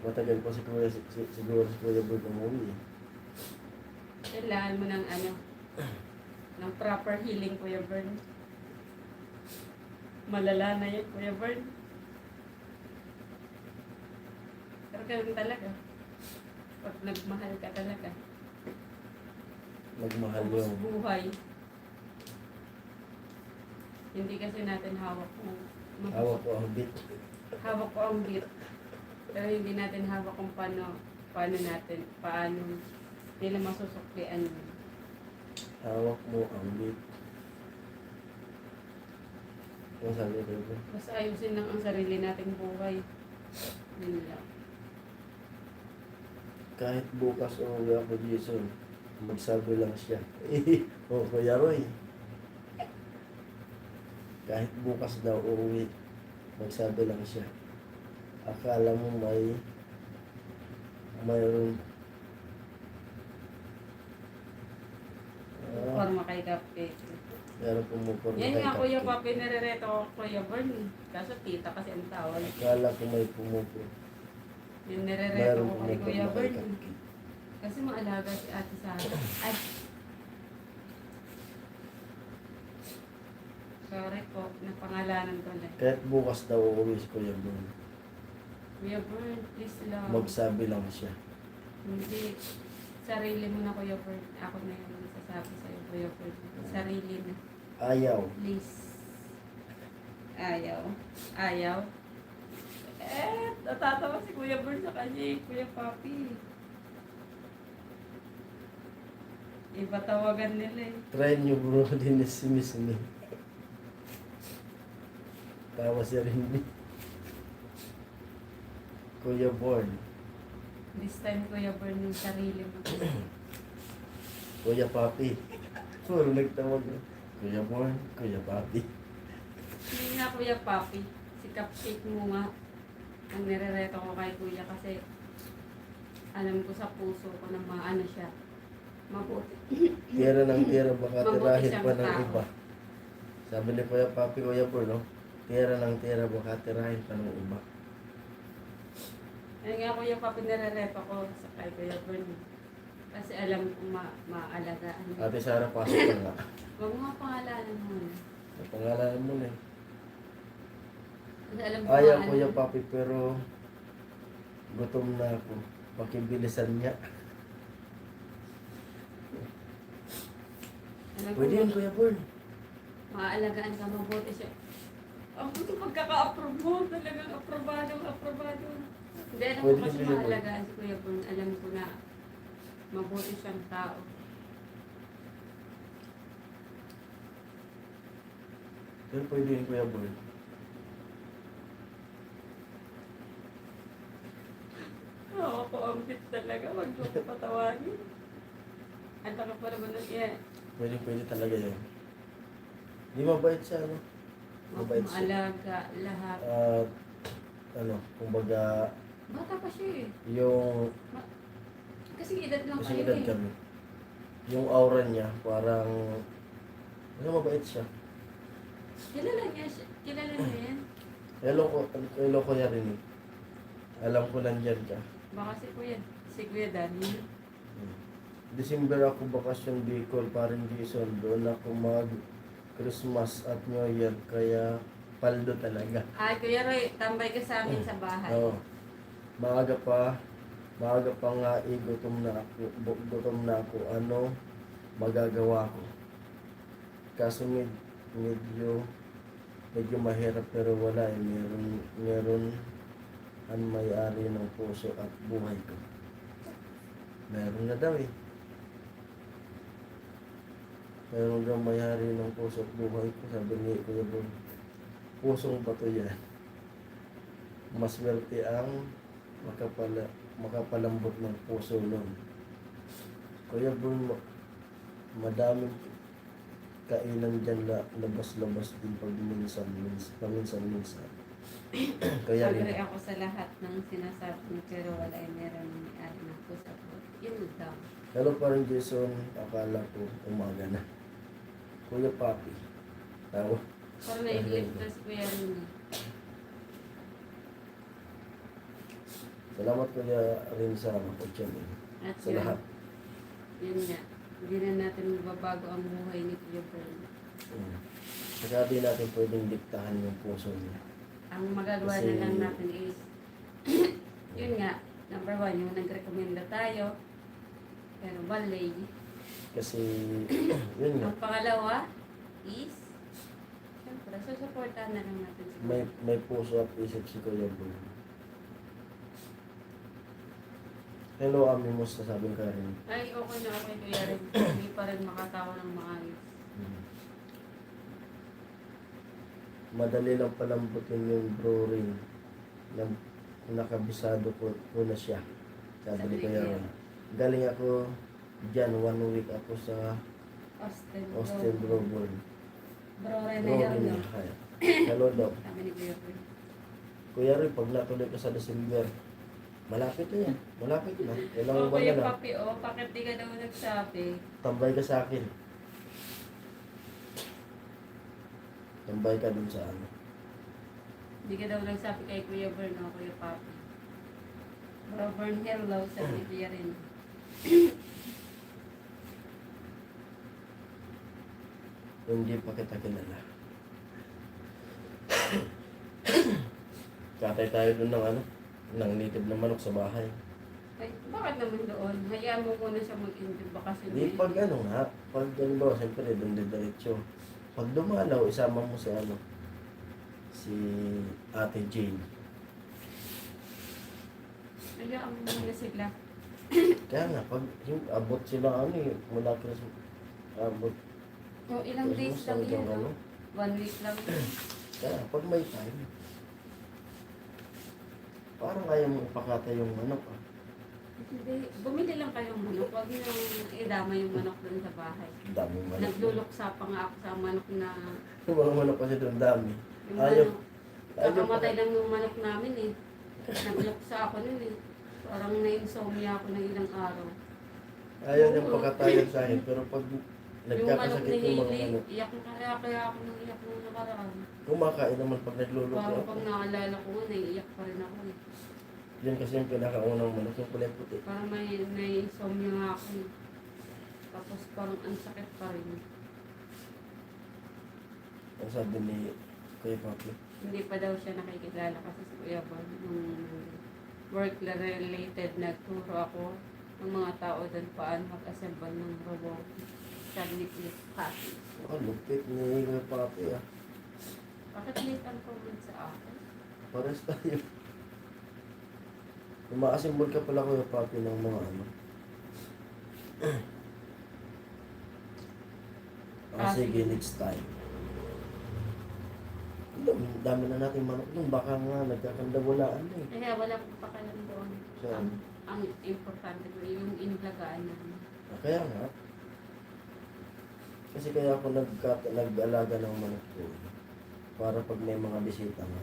Matagal pa siguro si Kuya Bird umuwi. Kailangan mo ng ng proper healing, Kuya Bern. Malala na yun, Kuya Bern. Pero ganun talaga. Pag nagmahal ka talaga. Nagmahal Ubus yung buhay. Hindi kasi natin hawak kung hawak ko ang bit. hawak ko ang beat. Pero hindi natin hawak kung paano nila masusuklian mo. Hawak mo ang bit. Ang sabi ko ba? Basta ayusin lang ang sarili nating buhay. Yun lang. Kahit bukas umuwi ako, Jason, magsabi lang siya. Oh, Kuya Roy. Kahit bukas daw uuwi, magsabi lang siya. Akala mo mayroon Forma kay Cupcake. meron pumuporma Yan kay nga, Kuya Cupcake. Papi, nire-reto ko Kuya Bern. Kaso tita kasi ang tawag. Akala ko may pumuporma. Yung nire-reto Meron ko kay Kuya pumuporma kay Bern. Cupcake. Kasi maalaga si Ate Sarah. Ay! Sorry po, napangalanan ko lang. Kahit bukas daw uuwi si Kuya Bern, Kuya Bern, please lang. magsabi lang siya. Hindi. Sarili mo na, Kuya Bern. Ako na yung sasabi sa'yo, Kuya Bern. Sarili na. Ayaw. Please. Ayaw. Ayaw. Natatawa si Kuya Bern sa kanya eh, Kuya Papi. Iba tawagan nila eh. Try niyo bro din si Miss Me. Tawa si Rindy. Kuya Born. This time, Kuya Bern, yung sarili mo. Kuya Papi. Puro nagtawag na. Kuya Born, Kuya Papi. Hindi nga, Kuya Papi. Si Cupcake mo nga. Ang nire-reto ko kay Kuya kasi alam ko sa puso ko na maano siya. Mabuti. Tira ng tira, baka Mabuti tirahin siyang pa ng tao. iba. Sabi ni Kuya Papi, Kuya Born, no? Tira ng tira, baka tirahin pa ng iba. Ayun nga, Kuya Papi, nire-reto ko sa kay Kuya Bern. Kasi alam ko maalagaan. Ate Sarah, pasok ka nga. Huwag mo nga pangalanan mo na. Napangalanan mo na eh. Kasi alam ko Ayaw maano- Kuya Papi, pero gutom na ako. Pakibilisan niya. Alam ko Pwede yun, Kuya Born. maaalagaan ka, mabuti siya. Ang buto pagkaka-approve mo, talagang aprobado. Hindi, alam ko Pwede kasi yun, Kuya Bern. maalagaan si Kuya Bern. Alam ko na mabuti siyang tao. Pero pwede yun, Kuya Born. Oo, ako ang bit talaga. Huwag mo ko patawagin. Ang taka pa naman ng iya. Pwede talaga yun. Di mabait siya, ano? Mabait siya. Maalaga, lahat. At, kumbaga, Bata pa siya eh. yung, Kasi edad lang kasi kayo edad eh. kami. Yung aura niya, parang, mabait siya. Kilala niya yan. Hello ko niya rin eh. Alam ko nandyan ka. Baka si Kuya Danny. December ako bakasyon Bicol, parang Jason. Doon ako mag-Christmas at New Year, kaya paldo talaga. Ay, Kuya Roy, tambay ka sa amin sa bahay. Oo. Maaga pa nga gutom na ako. Ano magagawa ko? Kaso medyo mahirap, pero wala eh. Meron ang may-ari ng puso at buhay ko. Meron na daw eh. Mayroon daw mayari ng puso at buhay ko. Sabi ni Kuya Bon, pusong bato yan. Maswerte ang makapalambot ng puso nun. Kuya Bon, madaming kainan dyan na labas-labas din pag paminsan-minsan. Kaya rin, Agree ako sa lahat ng sinasabi niyo, pero wala ay meron ni ari ng puso ko. Yun daw. hello pa rin Jason, akala ko umaga na. Kuya Papi, tawa. Parang nailigtas ko yan. Salamat Kuya rin sa makotyan At sa yun, lahat. yun nga. Hindi na natin mababago ang buhay ni Kuya Bern. Saka di natin pwedeng diktahan yung puso niya. Ang magagawa Kasi- na lang natin is, yun nga, number 1, yung nag-recommenda tayo. Pero balay. Kasi, yun nga, Ang pangalawa is, siyempre, susuportahan na lang natin si Kuya. may puso at isip si Kuya Bon. Hello, Ami, musta sabing ka rin? Ay, okay na ako Kuya Ren. Hindi pa rin makatawa ng maayos. Madali lang palambutin yung bro rin na nakabisado ko na siya. Sabi ni Kuya Ron. Galing ako dyan, 1 week ako sa Austin Global. Bro Ren na Bro yun, rin no? kaya. Hello daw. Sabi ni Kuya Ren. Kuya rin, pag natuloy ka sa December, malapit na yan. Malapit na. Ilang Oh, buwan Kuya na lang. Papi, oh, bakit di ka daw nagsabi? Tambay ka sa akin. Tambay ka dun sa ano. Di ka daw nagsabi kay Kuya Bern, o Kuya Papi. Bro Bern, hello, sabi ni Kuya Ren. Hindi pa kita kilala. Katay tayo dun ng ano, ng native na manok sa bahay. Ay, bakit naman doon? Hayaan mo muna siya mag-enjoy bakasyon. Di pag ano nga, pag ano ba, siyempre dun diretso. Pag dumalaw, isama mo si ano, si Ate Jane. Hayaan mo muna sila. Kaya nga, pag yung abot sila ano eh, mula Christmas, abot O, ilang days Christmas lang hanggang yun, ano. no? 1 week lang. Kaya pag may time, parang ayaw mo ipakata yung manok ah. Hindi, bumili lang kayong manok. Huwag niyo idama yung manok doon sa bahay. Ang daming manok. Nagluluksa pa nga ako sa manok na Yung mga manok kasi doon dami. yung Ayaw. manok. Kakamatay lang yung manok namin eh. Nagluksa ako nun eh. Parang na-insomnia ako ng ilang araw. Ayaw niyang pakatayan sa akin, pero pag Yung manok nagkakasakit ni yung mga Hailey, manok, iyak na kaya ako nang iyak nung nakaraan. kumakain naman pag nagluluto Parang ako. pag naalala ko nga, naiiyak pa rin ako eh. Yun kasi yung pinakaunang manok, yung kulay puti. Parang may insomnia nga ako eh. Tapos parang ang sakit pa rin. Ang sabi ni Kuya Papi, Hindi pa daw siya nakikilala kasi si Kuya Bon nung work-related nagturo ako ng mga tao doon paano mag-assemble ng robot. Sabi ni Kuya Papi. lupit ni Kuya Papi ah. Bakit late ang comment sa akin? Pares tayo. Umaasimbol ka pala Kuya Papi ng mga ano. Sige, next time. Dami na natin manok dun. Baka nga nagkakandawalaan na eh. Kaya wala pong pakalam doon. Saan? Ang importante ko yung inlagaan namin. Kaya nga. Kasi kaya ako nag-alaga ng manok ko. Para pag may mga bisita nga.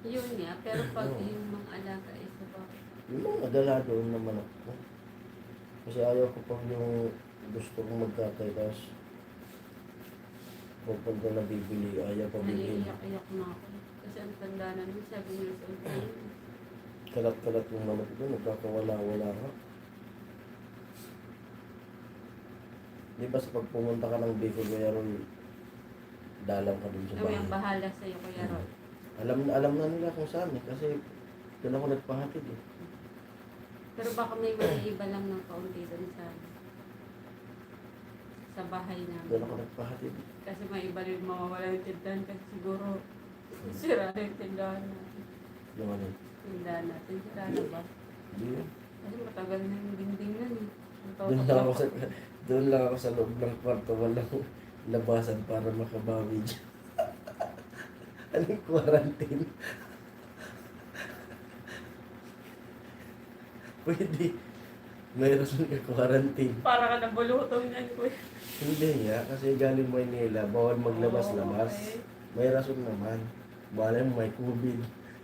Yun nga, pero pag Oo. yung mga alaga is ba, Yung mga dala doon na manok ko. Kasi ayaw ko pag yung gusto kong magkatay. Tapos pupunta na bibili. Ayaw pa bibili. naiiyak-iyak na ako. Kasi ang tanda na nun, 7 years old na yun. Kalat-kalat yung manok doon. Nagkakawala-wala ka. Di ba sa pag pumunta ka ng Bicol, Kuya Roy, dalaw ka dun sa Kami ang bahay. bahala sa iyo, Kuya Roy. Alam na nila kung saan eh. Kasi doon ako nagpahatid eh. Pero baka may maiiba lang ng kaunti doon sa bahay namin. Doon ako nagpahatid. Kasi may iba rin mawawala yung tindahan kasi siguro sira na yung tindahan natin. Yung ano. Tindahan natin, sira na ba? Hindi yun. Kasi matagal na yung dingding nun eh. Doon lang ako sa, doon lang ako sa loob ng kwarto, walang labasan para makabawi dyan. Anong quarantine? Pwede. Mayroon ka quarantine. Para ka nabulutong yan, kuya. Hindi nga, kasi galing Maynila, bawal maglabas-labas. Okay. May rason naman. Bala mo may COVID.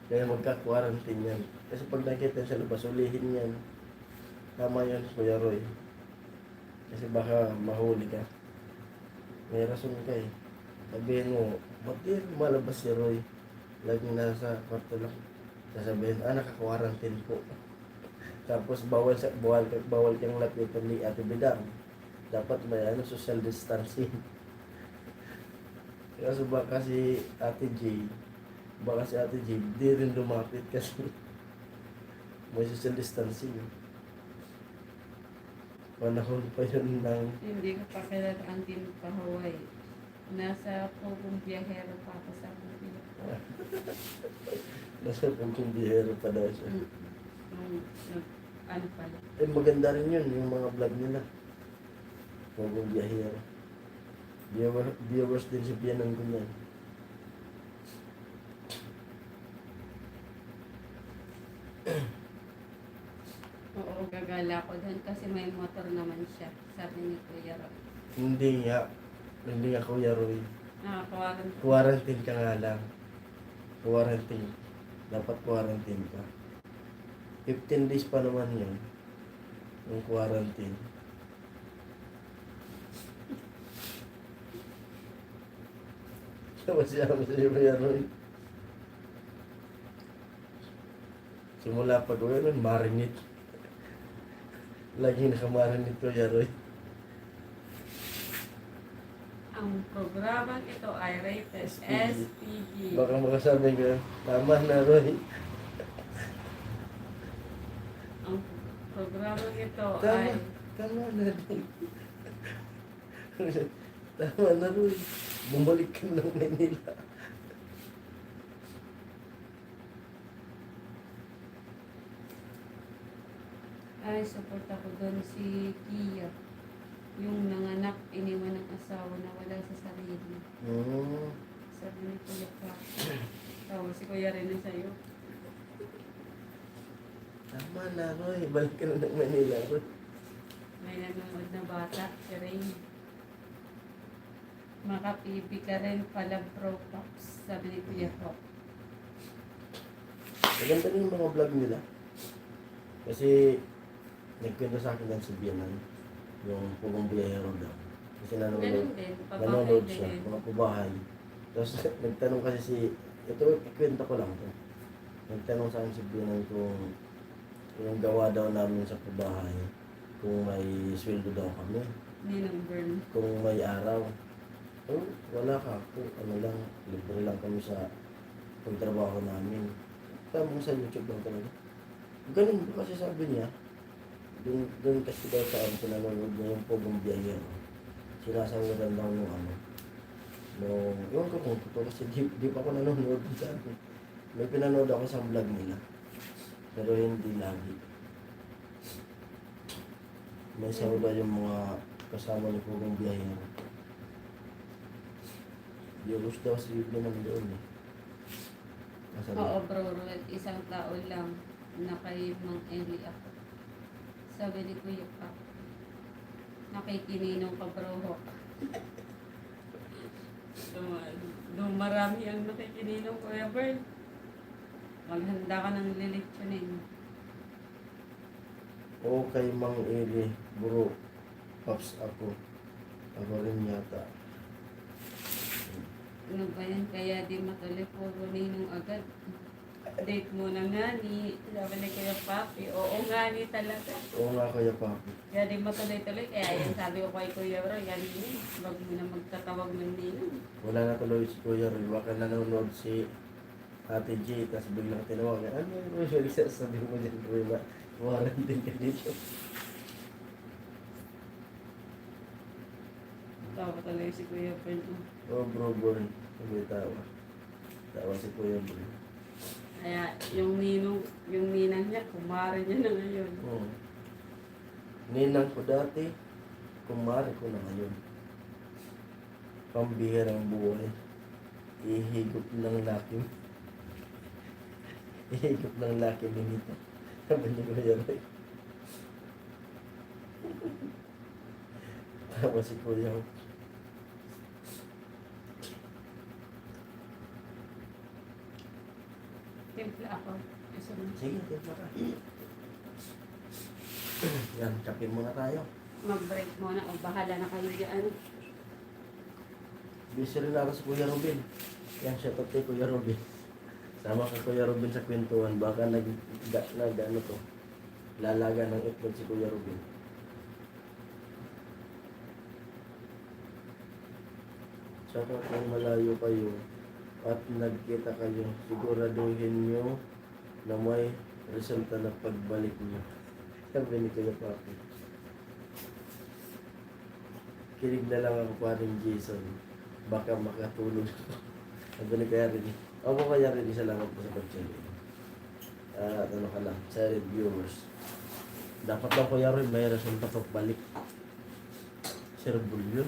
Kaya magka-quarantine yan. Kasi pag nakita sa labas, ulihin yan. Tama yan, Kuya Roy. Kasi baka mahuli ka. May rason ka eh. Sabihin mo, ba't di malabas si Roy? Laging nasa kwarto lang. Sasabihin, naka-quarantine po. Tapos bawal kang lapitan ni Ate Bidang. Dapat may social distancing. Kasi baka si Ate J, di rin lumapit kasi may social distancing. Panahon pa yun ng Hindi ko pa kilala ang team pa Hawaii. Nasa pugong biyahero pa ako sa Pilipinas. nasa pagkong bihero pa daw siya. Ano pala? Maganda rin yun, yung mga vlog nila. Pagkong biyahero. Viewers din si Bianan ko yan. Oo, gagala ko doon kasi may motor naman siya. Sabi ni Kuya Roy. Hindi nga Kuya Roy. Nakakawalan ko. Quarantine ka nga lang. Quarantine. Dapat quarantine ka. 15 days pa naman yun. Yung quarantine. Tapos siya mo sa Kuya Roy. Simula pag uwi nun, marinate. Lagi nakamarinate Kuya Roy. Ang programang ito ay rated SPG. Baka makasabi ka, tama na Roy. Ang programang ito Tama, ay tama na Roy. Tama na Roy. Bumalik ka ng Manila. support ako doon si Kia. Yung nanganak, iniwan ng asawa na wala sa sarili. Sabi ni Kuya pa. Tapos si Kuya rin na sa'yo. Tama na Roy. Balik ka na ng Manila Roy. May nanonood na bata, si Rain. Makapibi ka rin pala Pro Pops, sabi ni Kuya Pop. Maganda rin yung mga vlog nila. Kasi nagkwento sa akin lang si Bianan. Yung pugong biyahero daw. Kasi Ganun nanonood din, nanonood papahay siya, din. mga kubahay. Tapos nagtanong kasi ito, ikwento ko lang to. Nagtanong sa akin si Bianan kung yung gawa daw namin sa kubahay, kung may sweldo daw kami, Ninong Burn. kung may araw. Oh, wala ka. Ano lang, libre lang kami sa pagtrabaho namin. Tama sa YouTube lang talaga. Ganun po kasi sabi niya, doon kasi daw sa pinanonood niya yung pugong biyahero. Sinasawaran daw nung ewan ko kung totoo kasi di pa ako nanonood sa akin. May pinanood ako sa vlog nila. Pero hindi lagi. May sawda yung mga kasama ni pugong biyahero. Diyos daw si Bianan doon eh. Nasa Oo, bro, Ruel, isang tao lang na kay Mang Eli ako. Sabi ni Kuya pa, nakikininong ka, bro. Marami ang nakikininong, Kuya Bern. Maghanda ka ng lilitsyonin. O kay Mang Eli, bro, Pops ako. Ako rin yata. Ano ba yan? Kaya di matuloy, puro ninong agad. Date mo na nga ni, sabi ni Kuya Papi. Oo nga ni talaga. Oo nga Kuya Papi. Kaya di matuloy-tuloy. Kaya yan sabi ko kay Kuya Bro, yan yun. Huwag mo na magtatawag ng ninong. Wala na tuloy si Kuya Roy. Baka nanonood si Ate J. Tapos biglang tinawagan. Ano yung Roy? Sabi mo dyan Roy ba? Quarantine ka dito. Tawa talaga si Kuya Bern. Oh bro, born. Sabi tawa. Tawa si Kuya Bro. Kaya yung ninang niya, kumari niya na ngayon. Oo. Ninang ko dati, kumari ko na ngayon. Pambihirang buhay. Ihigop ng lakim. Ihigop ng lakim nito. Sabi ni Kuya Roy. Tapos si Kuya. Timpla ako. Gusto mo. Sige, timpla ka. Yan, kape muna tayo. Mag-break muna o bahala na kayo dyan. Busy rin ako si Kuya Robin. Yan, shout out kay Kuya Robin. Sama ka Kuya Robin sa kwentuhan. Baka ano to. Lalaga ng itlog si Kuya Robin. Saka kung malayo kayo at nagkita kayo, siguraduhin nyo na may resulta na pagbalik nyo. Sabi ni Kuya Papi. Kilig na lang ako paring Jason. Baka makatulog. Sabi ni Kuya Rini. Ako Kuya Rini, salamat po sa pag-check. Ano ka lang, silent viewers. Dapat lang Kuya Rini, may resulta pagbalik. Sir Bulyon.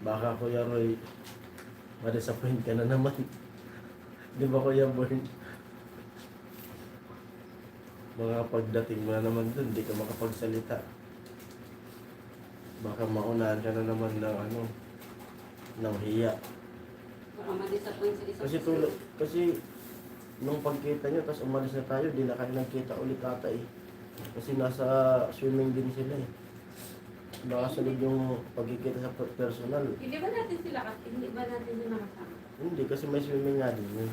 Baka Kuya Roy, ma-disappoint ka na naman. Di ba Kuya Born? Mga pagdating mo na naman dun, di ka makapagsalita. Baka maunahan ka na naman ng hiya. Baka ma-disappoint sa isang Kasi nung pagkita nyo, tapos umalis na tayo, di na kayo nagkita ulit ata eh. Kasi nasa swimming din sila eh. Baka sunod yung pagkikita sa personal. Hindi ba natin sila nakasama? Hindi, kasi may swimming nga din yun.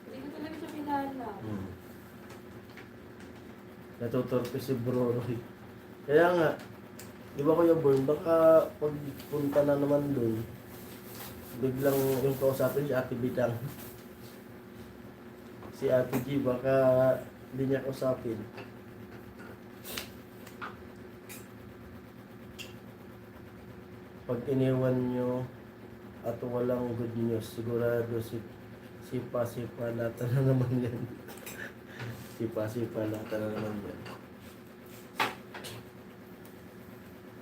Hindi ko talaga siya kilala. Natutorpe si Bro Roy. Kaya nga, di ba Kuya Born, baka pagpunta na naman dun, biglang yung kausapin si Ate Bidang. Si Ate G, baka hindi niya kausapin. Pag iniwan nyo at walang good news, sigurado sipa-sipa lata na naman yan. Sipa-sipa lata na naman yan.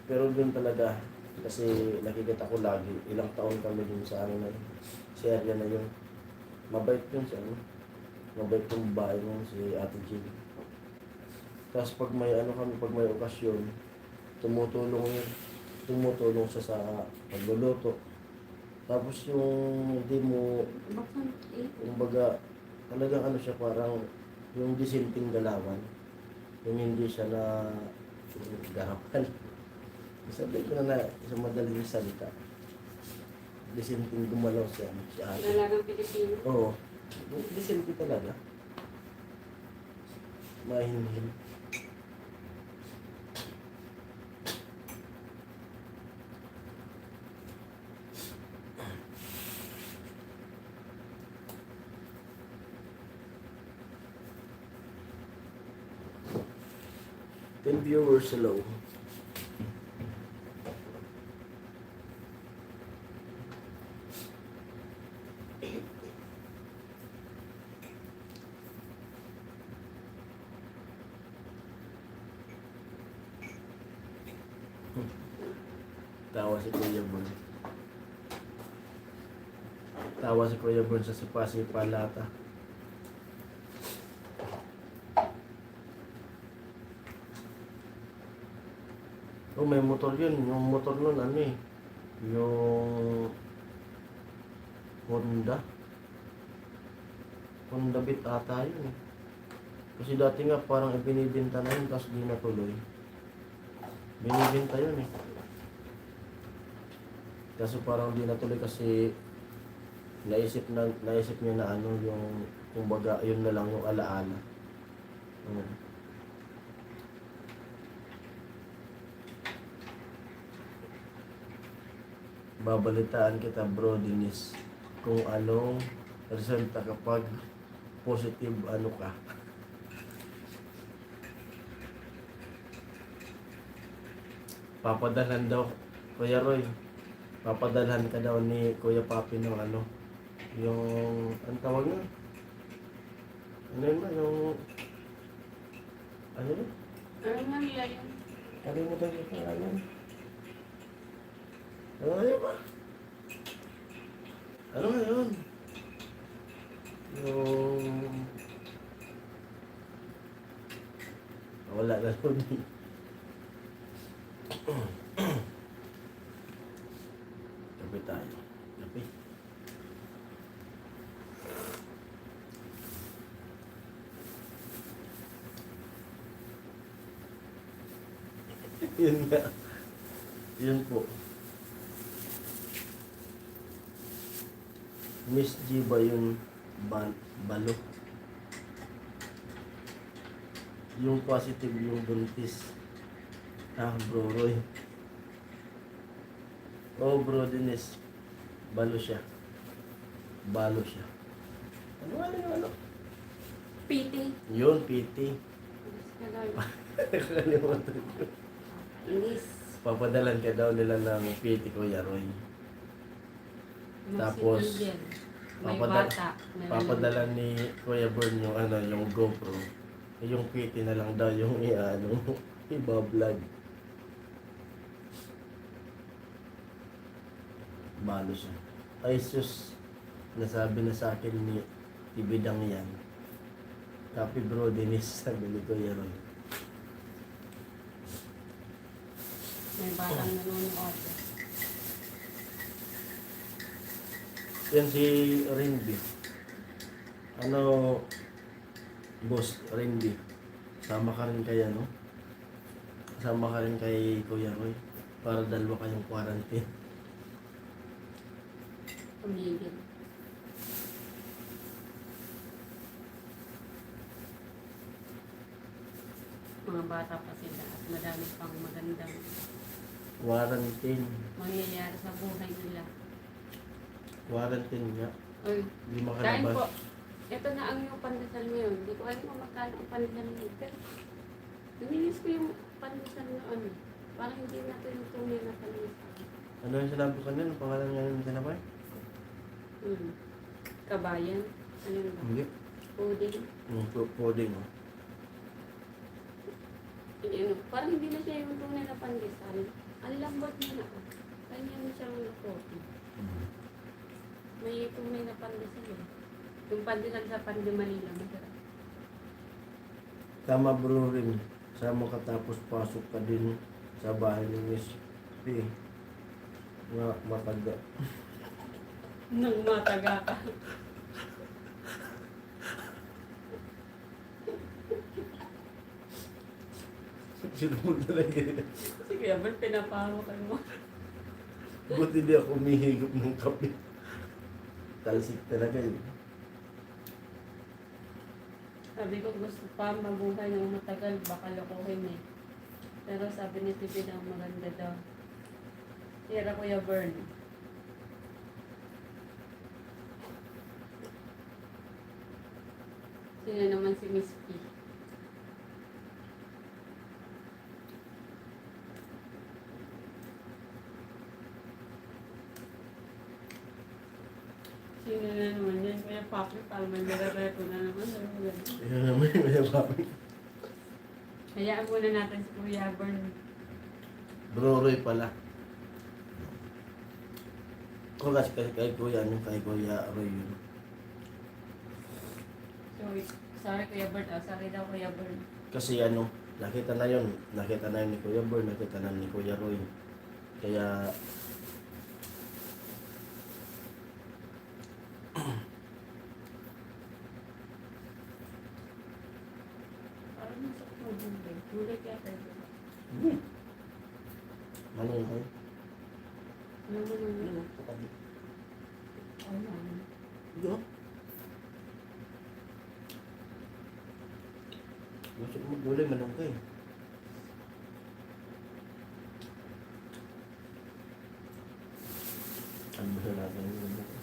Pero dun talaga, kasi nakikita ko lagi, ilang taon kami dun sa ano na yun, si area na yun. Mabait yun siya, no? Mabait yung bahay mo, si Ate Jill. Tapos pag may pag may okasyon, tumutulong yun. Tumutulong siya sa pagluluto. Tapos yung hindi mo, kumbaga, talagang siya parang yung disinting galawan. Yung hindi siya na garapan. Sabi ko na sa madaling salita. Disinting gumalaw siya. Dalagang Pilipino. Oo. Disinting talaga. Mahinhin. Ten viewers hello. Tawa si Kuya Bon. Tawa si Kuya Bon sa sipa-sipa lata. Oh, may motor yun. Yung motor nun, yung Honda Beat ata yun eh. Kasi dati nga parang ibinibenta na yun, tapos di natuloy. Binibenta yun eh. Kaso parang di natuloy kasi naisip niya na yung kumbaga yun na lang yung alaala. Babalitaan kita bro Dennis kung anong resulta kapag positive ka. Papadalhan daw Kuya Roy, papadalhan ka daw ni Kuya Papi ng yung ang tawag na Ano yun, ano yun? Ano Maria yun? Kalimutan ko pa ano. Ano nga yun ba? Ano nga yun? Yung... Wala na yun. Kape tayo. Kape. Yun nga. Yun po. Miss G ba yung balo? Yung positive yung buntis. Ah, bro Roy. Oh, bro Dennis. Balo siya. Balo siya. Ano? Piti. Yun, PT. Kalimutan ko. Inis. Papadalan ka daw nila ng PT, Kuya Roy. Tapos, may papadala- bata. Papadala ni Kuya Bern yung yung GoPro. Yung PT na lang daw yung iba-vlog. Balo siya. Ay sus, nasabi na sa akin ni Tibidang yan. Copy bro, Dennis, sabi ni Kuya Roy. May batang nanonood. Yan si Rindy. Boss, Rindy. Sama ka rin kaya, no? Sama ka rin kay Kuya Roy. Para dalawa kayong quarantine. Pumigil. Mga bata pa sila at madami pang magandang Quarantine. mangyayari sa buhay nila. Quarantine nga. Uy, Hindi kain po. makalabas. Ito na ang iyong pandesal ngayon. Hindi ko alam kung magkano ang pandesal ngayon. Pero, naminis ko yung pandesal noon. Parang hindi na ito yung tunay na pandesal. Ano yung sinabi ko kanina? Ang pangalan nga yung tinapay? Kabayan. Ano yun ba? Hindi. Pudding. Yung pudding, oh. Yun, parang hindi na siya yung tunay na pandesal. Ang lambot niya na. Kanya na siyang luto. May tunay na pandesal eh. Yung pandesal sa Pandi Manila, masarap. Tama bro rin. Sama ka tapos pasok ka din sa bahay ni Miss P. Nga mataga. Nang mataga ka. Sino mo talaga yun? Sige, abal pinapahawa ka mo. Buti di ako umihigop ng kape. Talsik talaga yun. Sabi ko gusto pa mabuhay ng matagal, baka lokohin eh. Pero sabi ni Tipi na maganda daw. Tira Kuya Bern. Sino naman si Miss P? Sino na naman yan? Kuya Papi, parang may nire-reto na naman. Yun naman yung mayababi. Hayaan muna natin si Kuya Bern. Bro Roy pala. Kung kasi kay Kuya, kay Kuya Roy yun. Sorry Kuya Bern. Sorry daw Kuya Bern. Kasi nakita na yun. Nakita na yun ni Kuya Bern, nakita na ni Kuya Roy. Kaya, Parang nasa kumagulay. Gulay kaya tayo. manong kayo? Ano mo nung Ano? Katabi. ano? Ito? Gusto mo gulay, manong kayo. Ano ba natin yung manong kayo?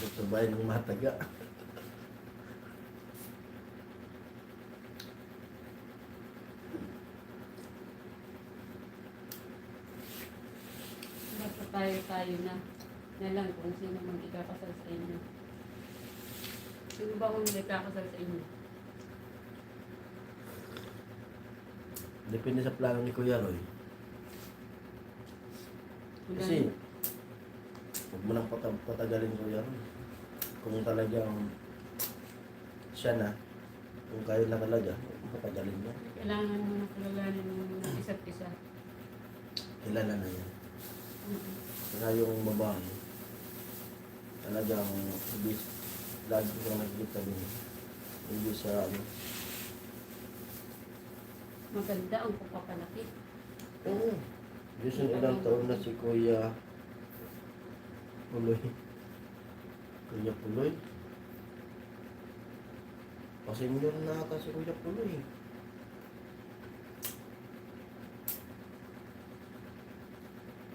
pasok sa bahay ng mataga. Basta tayo na lang kung sino mang ikakasal sa inyo. Sino ba ang ikakasal sa inyo? Depende sa plano ni Kuya Roy. Wala Kasi, na. huwag mo nang patagalin Kuya Roy. Kung talagang siya na, kung kayo na talaga, patagalin mo. Kailangan mo na kilalanin mo ng isa't isa. Kilala na yan. Mm-mm. Kaya yung babae, talagang hindi, lagi ko siyang nakikita din. Hindi sa ano. Maganda ang pagpapalaki. Oo. Diyos yung ilang taon na si Kuya Puloy. Kuya Puloy. Pasenyor na ata si Kuya Puloy.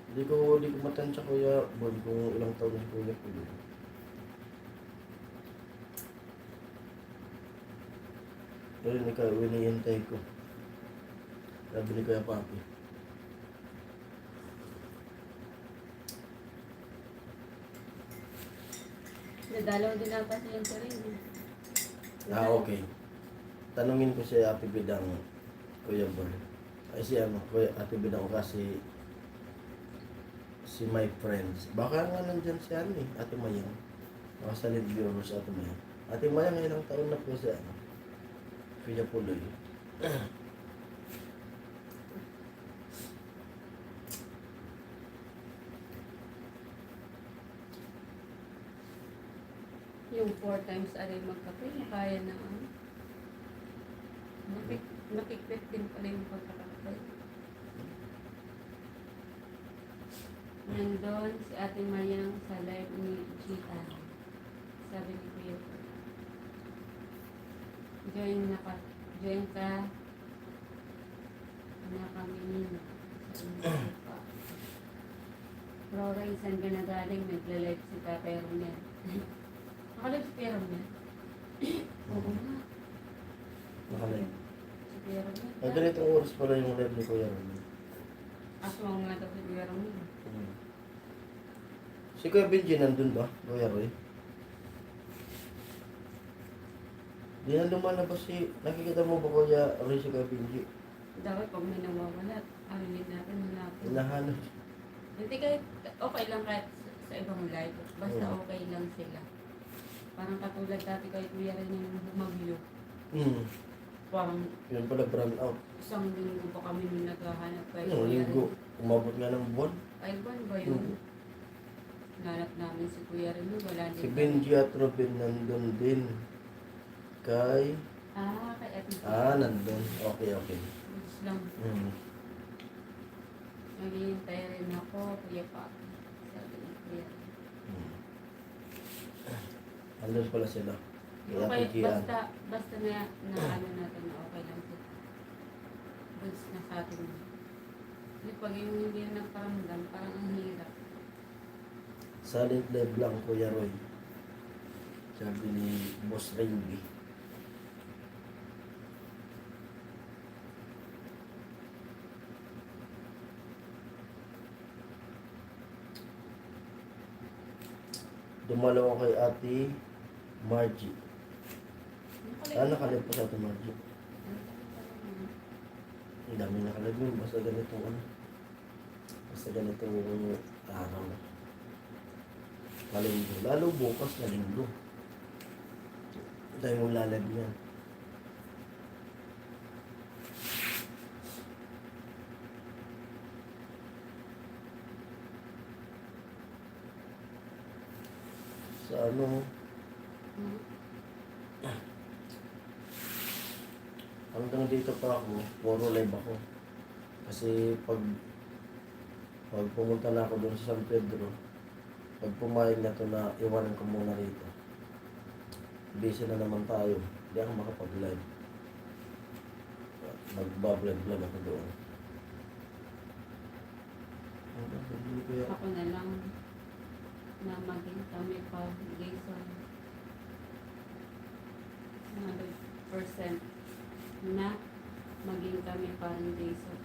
Hindi ko matansya Kuya Bon kung ilang taon na si Kuya Puloy. Pero hindi ka winihintay ko. Sabi ni Kuya Papi. Nadalaw din ata siya sa rin. Ah, okay. Tanungin ko si Ate Bidang, Kuya Bon. Ay si ano, Kuya Ate Bidang kasi si my friends. Baka nga nandyan si ano eh, Ate Mayang. Baka sa lead viewers Ate Mayang. Ate Mayang, ilang taon na po si ano, Kuya Puloy. Yung 4 times a day magkape, kaya na ano. Nakikwit din pala yung pagkakape. Nandun si Ate Mayang sa live ni Gita. Sabi ni Kuya ko, join ka na kami nino sa inyo pa. Roray, saan ka na galing? Nagla-live si Tatay Romel. Nakalive si Kuya Romel? Oo nga. Nakalive. Si Kuya Romel. Ay, ganitong oras pala yung live ni Kuya Ron. Aswang nga daw si Kuya Romel. Si Kuya Benji nandun ba, Kuya Roy? Di na lumalabas si... Nakikita mo ba Kuya Roy si Kuya Benji? Dapat pag may nawawala, aralin natin hanapin. Hinahanap. Hindi kahit okay lang kahit sa ibang live. Basta Oo. okay lang sila. Parang katulad dati kay Kuya rin yung bumagyo. Parang Yun pala brown out. isang linggo pa kami nung naghahanap kay Yung Kuya linggo, rin. umabot nga ng buwan. Ay, buwan ba yun? Nanap namin si Kuya rin. Wala din. Si Benji at Robin nandun din. Kay... Kay Ate Gita. nandun. Okay. Gusto lang. Naghihintay rin ako, Kuya pa. Sabi ni Kuya. Nandun pala sila. Kaya Okay, Kikian. basta na ano natin na okay lang sila. Goods na sa atin. Hindi, pag yung hindi na nagparamdam, parang ang hirap. Silent live lang, Kuya Roy. Sabi ni Boss Rainby. Dumalaw ako kay Ate Margie. Nakalive po sa Ate Margie. Ang dami nakalive yun. Basta ganitong ano. Basta ganitong araw. Malinggo. Lalo bukas na linggo. Tayo mong lalab yan. Sa ano, hanggang dito pa ako, puro live ako. Kasi pag pumunta na ako doon sa San Pedro, pag pumayag na to na iwanan ko muna rito. Busy na naman tayo. Hindi ako makapag-live. Magbablog-vlog ako doon. Ako na lang. na maging kami pa, Jason. 100% na maging kami parang Jason.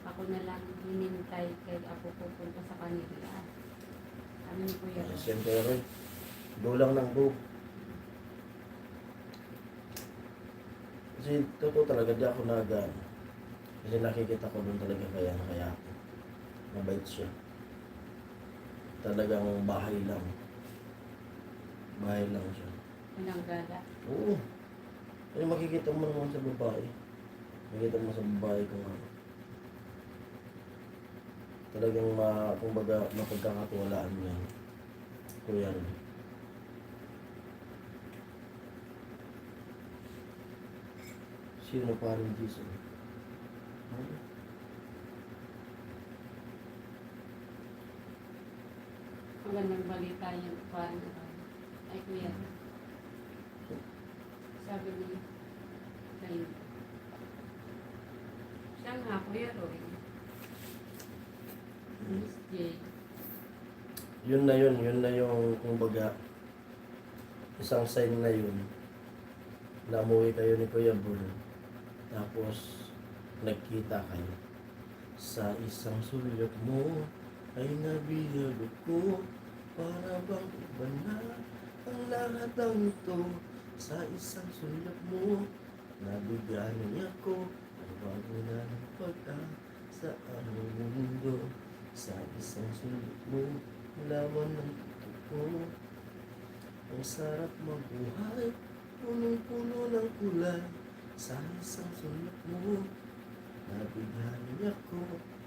Ako na lang hinintay kay ako pupunta sa kanila. Ano ni Kuya Roy? Siyempre rin. Go lang ng go. Kasi totoo talaga di ako nagaan. Kasi nakikita ko doon talaga kaya ako. Mabait siya. Talagang bahay lang. Bahay lang siya. Walang gala. Oo. Kasi makikita mo naman sa babae. Makikita mo sa babae kung ano. Talagang kumbaga mapagkakatiwalaan niya. Kuya rin. Sino parang Jason? Ano? Magandang balita yung parang ay Kuya Roy. Sabi ni Kain. Siya nga, Kuya Roy. Miss J. Yun na yung kumbaga isang sign na yun na umuwi kayo ni Kuya Bull tapos nagkita kayo sa isang sulyap mo ay nabihag ko para bang iba na ang lahat ng ito sa isang sulyap mo nabigyan niya ko ang bago na ng pagkasa ang mundo sa isang sulyap mo lawan ng ito ko ang sarap mabuhay punong-puno ng kulay sa isang sulyap mo nabigyan niya ko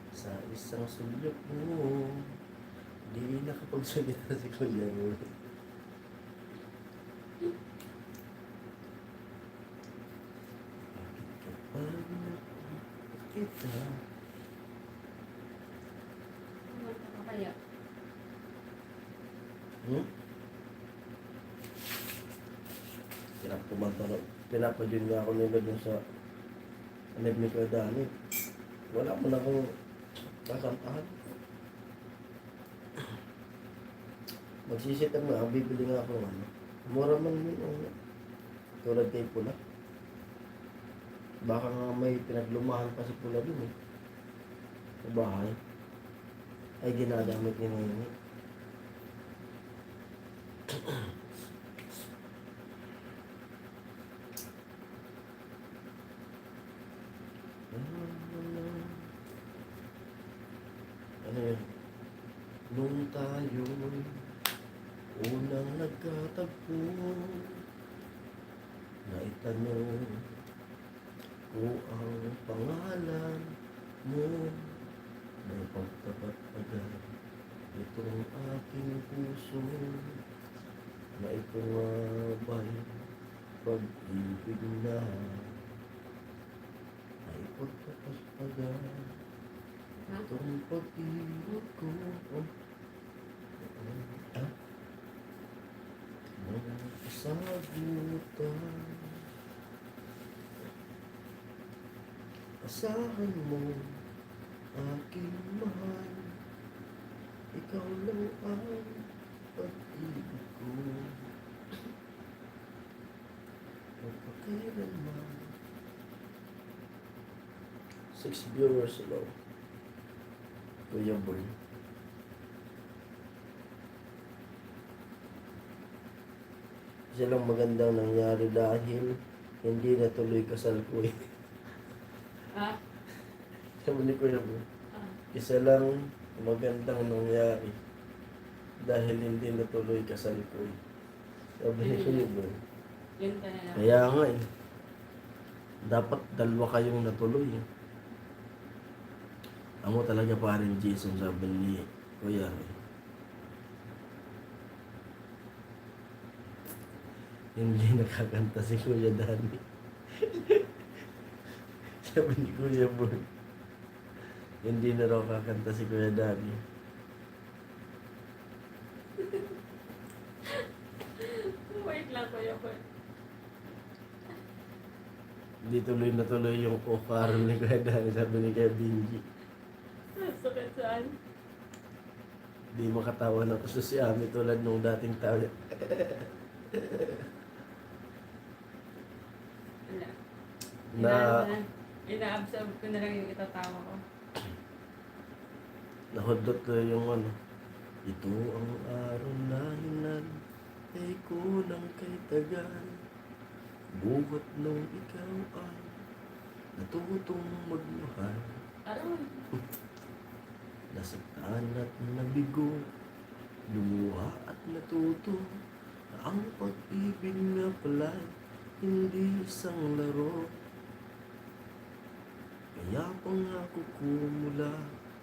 sa isang sulyap mo di nakapagsalita si Kuya Roy. Bakit kapag nakikita Kumanta ka kaya? Pinapadyan niya ako nila dun sa live ni Kuya Dani. Wala mo na akong kakantahan. Magsisitag na, bibili nga ako ano. Mura man yun, tulad kay Pula. Baka nga may pinaglumahan pa si Pula dun eh. Sa bahay. Ay ginagamit ni Nini. Ano yun? Nung tayo'y unang nagkatagpo, naitanong ko ang pangalan mo, may pagtapat agad itong aking puso, na ito nga ba'y pag-ibig na, ay pagtapat agad itong pag-ibig ko. Sagutan, asahan mo aking mahal, ikaw lang ang pag-ibig ko, magpakailanman. 6 viewers low. Kuya Boy. Isa lang magandang nangyari dahil hindi natuloy kasal ko eh. Ah? Sabi ni Kuya Boy. Ah. Isa lang magandang nangyari dahil hindi natuloy kasal ko eh. Sabi ni Kuya Boy. Yun talaga. Kaya nga eh. Dapat dalawa kayong natuloy eh. Amo talaga pa rin Jason, sabi ni Kuya Roy. Hindi nakakanta si Kuya Dani. Sabi ni Kuya Boy. Hindi na raw kakanta si Kuya Dani. Wait lang, Kuya Boy. Hindi tuloy na tuloy yung kukaroon ni Kuya Dani, sabi ni Kuya Benji. Sakit saan? Di makatawa ng gusto si Ami tulad nung dating tao. Wala. Na Ina-absorb ko na lang yung itatawa ko. nahudot ko yung ano. Ito ang araw na hinantay ko ng kay tagal. Buhat nung ikaw ay natutong magmahal. Aroy. Nasaktan at nabigo, lumuha at natuto. Ang pag-ibig nga pala hindi isang laro. Kaya pangako ko mula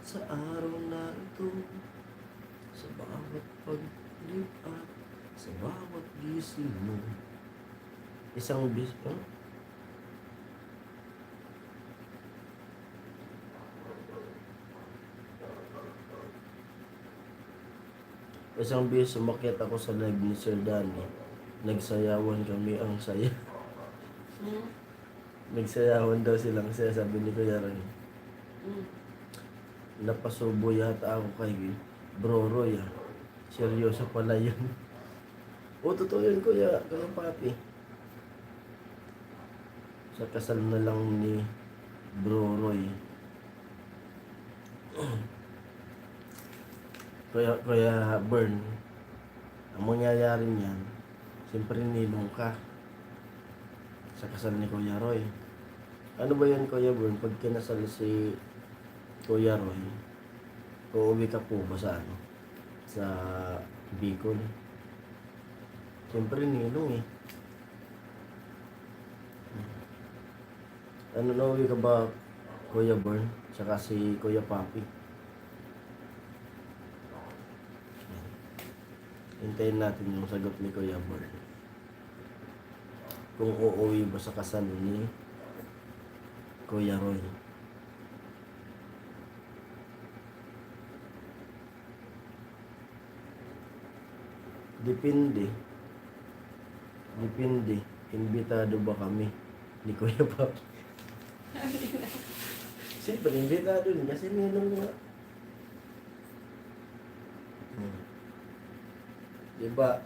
sa araw na ito, sa bawat paglip at sa bawat gising mo. Isang bis, oh? Isang bis umakyat ako sa live ni Sir Danny. Nagsayawan kami ang saya. Hmm? Nagsayawan daw silang saya, sabi ni Kuya Ron. Hmm. Napasubo yata ako kay Bro Roy. Seryoso pala yun. O, totoo yun, Kuya Papi. Sa kasal na lang ni Bro Roy. Kuya Bern, ang mangyayari niyan, siyempre ninong ka sa kasal ni Kuya Roy. Ano ba yan, Kuya Bern? Pag kinasal si Kuya Roy, uuwi ka po ba sa ano? Sa Bicol? Siyempre ninong eh. Ano, nauwi ka ba, Kuya Bern? Tsaka si Kuya Papi? Hintayin natin yung sagot ni Kuya Bern. Kung uuwi ba sa kasal ni Kuya Roy. Depende. Depende. Imbitado ba kami ni Kuya Papi? Siyempre, imbitado din kasi ninong nga. Diba,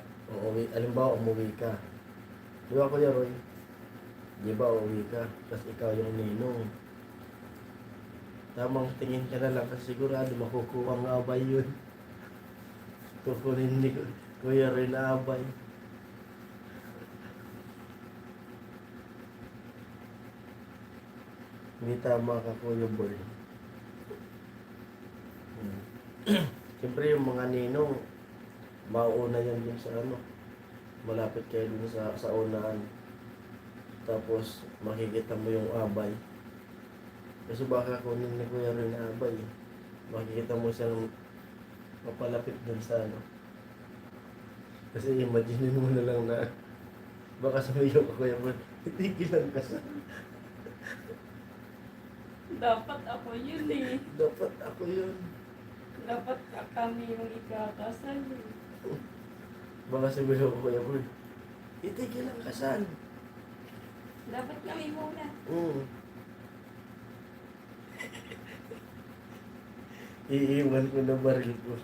alimbawa umuwi ka. Diba, Kuya Roy? Diba, uuwi ka. Tapos ikaw yung ninong. Tamang tingin ka na lang kasi sigurado makukuha ang abay yun. Kukunin ni Kuya Roy na abay. Hindi tama ka, Kuya Boy. Siyempre yung mga ninong, mauna yan din sa ano. Malapit kayo din sa unahan. Tapos makikita mo yung abay. Kasi baka kunin ni Kuya rin abay. Makikita mo siyang mapalapit dun sa ano. Kasi imagine mo na lang na baka sumiyo ka, Kuya Bern. Titigilan ka sa... Dapat ako yun eh. Dapat ako yun. Dapat kami yung ikakasal eh. Baka sumiyo ka, Kuya Bern. Titigilan ka saan? Dapat kami muna. Iiwan ko na baril ko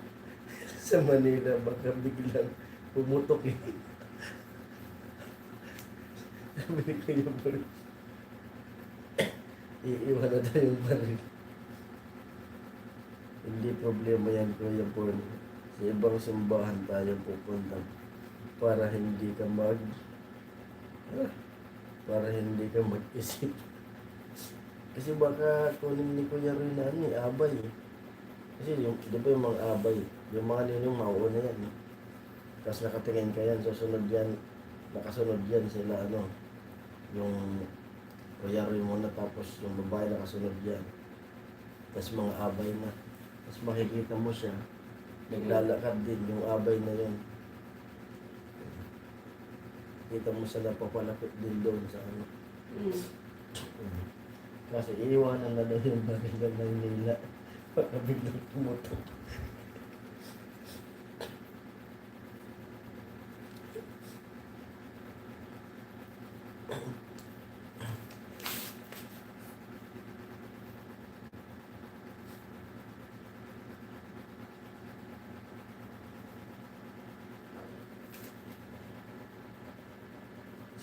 sa Manila, baka biglang pumutok eh. Sabi ni Kuya Bern, iiwan na tayo yung baril. Hindi problema yan, Kuya Bern. Sa ibang simbahan tayo pupunta para hindi ka para hindi ka mag-isip. Kasi baka kunin ni Kuya rin na ano, abay eh. Kasi yung, di ba yung mga abay, yung mga ninong mauuna yan eh. Tapos nakatingin ka yan, susunod yan, nakasunod yan sila ano, yung Kuya rin muna, tapos yung babae nakasunod yan. Tapos mga abay na. Tapos makikita mo siya, naglalakad din yung abay na yun. Kita mo sila papalapit din doon sa ano. Kasi iiwanan na daw yung baril ng Maynila. Baka biglang pumutok.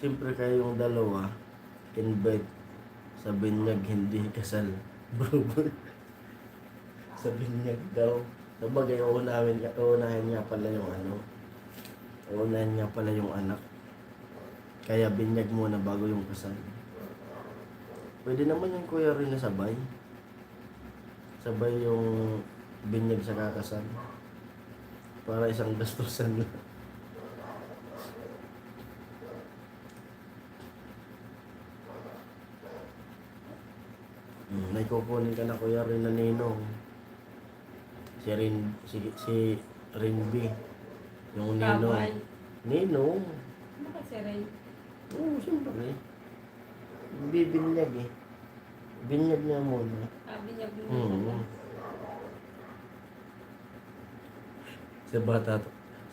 Siyempre kayong dalawa, invite sa binyag, hindi kasal. Bro, sa binyag daw. Sabagay, uunahin niya pala yung ano. Uunahin niya pala yung anak. Kaya binyag muna bago yung kasal. Pwede naman yung kuya rin na sabay. Sabay yung binyag sa kakasal. Para isang gastusan lang. May kukunin ka na kuya rin na ninong. Si Rinby. Yung ninong. Kabay. Ninong. Bakit si Ray? Oo, siyempre. Bibinyag eh. Binyag niya muna. Sabi niya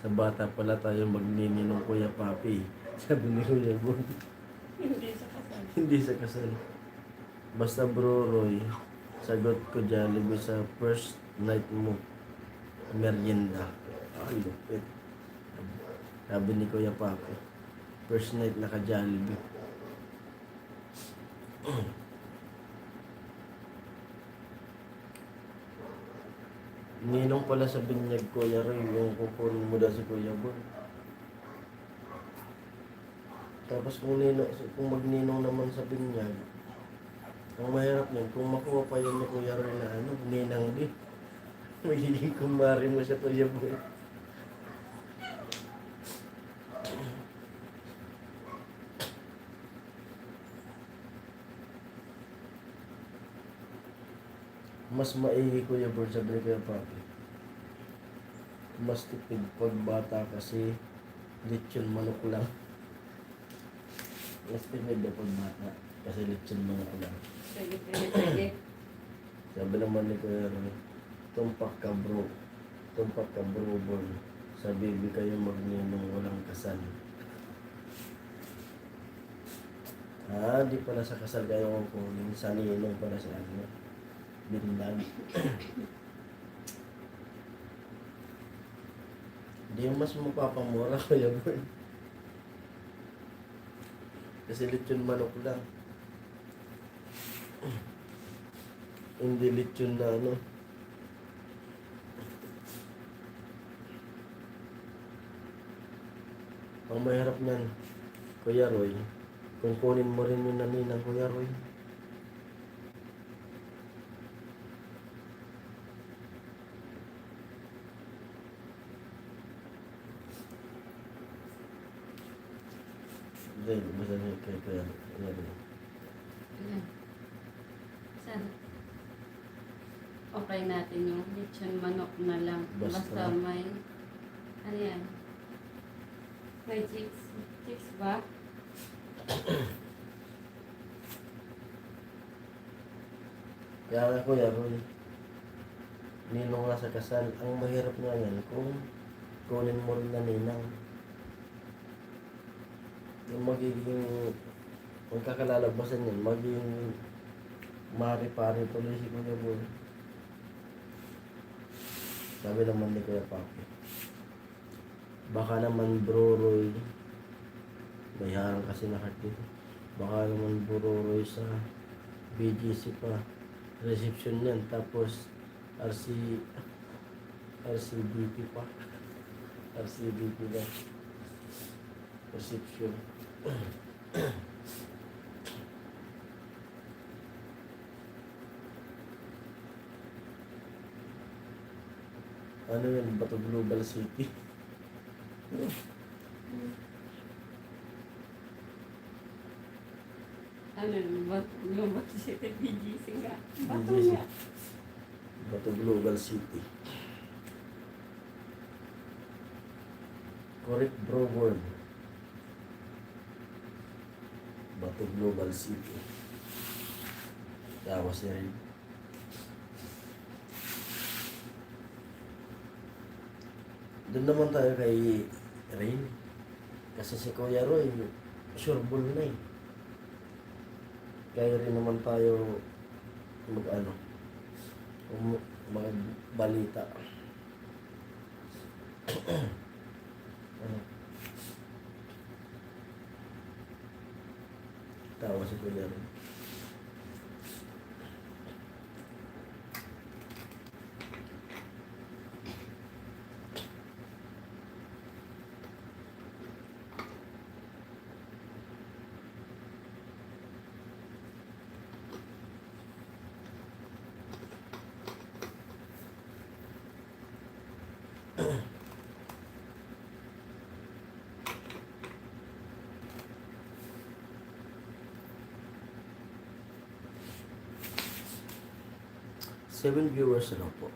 Sa bata pala tayo magnini ng Kuya Papi. Sabi ni Kuya Bon. Hindi sa kasal. Hindi sa kasal. Basta bro Roy, sagot ko Jollibee sa first night mo. Merienda. Ay, lupit. Sabi ni Kuya Papi. First night naka-Jollibee. Ninong pala sa binyag Kuya Roy, yung kukunin mo daw si Kuya Bon. Tapos kung magninong naman sa binyag, ang mahirap niyan, kung makuha pa yun ni Kuya Roy na ano, ninang din. Magiging kumari mo sa Kuya Bon. Mas maigi Kuya Bon, sabi ni Kuya Papi. Mas tipid pag bata kasi lechon manok lang. Mas tipid na pag bata kasi lechon manok lang. Sige. Sabi naman ni Kuya Roy, tumpak ka bro Bon. Sa baby kayo magninong walang kasal. Di pala sa kasal kayo kukunin, sa ninong pala sa ano. Binlag. Hindi yung mas mapapamura Kuya Bon. Kasi lechon manok lang. Hindi lechon na ano. Ang mahirap niyan, Kuya Roy, kung kunin mo rin yung naninang Kuya Roy. Hindi, basta niya kay Kuya Roy. Ayan. Saan? Okay natin yung lechon manok na lang. Basta. Basta may... Ano yan? May chicks. Chicks ba? Kaya nga Kuya Roy, ninong nga sa kasal, ang mahirap nga yan kung kunin mo rin na ninang. Yung magiging, magkakalalabasan yan, magiging mari-pari tuloy si Kuya Boy. Sabi naman ni Kuya Papi, baka naman bro Roy, may harang kasi nakatid. Baka naman bro Roy sa BGC pa, reception yan, tapos RCBP pa. RCBP na. Reception. Ano yan? Bato Global City. Ano, lumot si BGC nga. Bato BGC. nga. Bato Global City. Correct bro word. Bato Global City. Tawa si Rin. Doon naman tayo kay Rain. Kasi si Kuya Roy, sure bull na eh. Kaya rin naman tayo mag-ano, mag-balita. Ano? Tawa si Kuya rin. Seven viewers na lang po.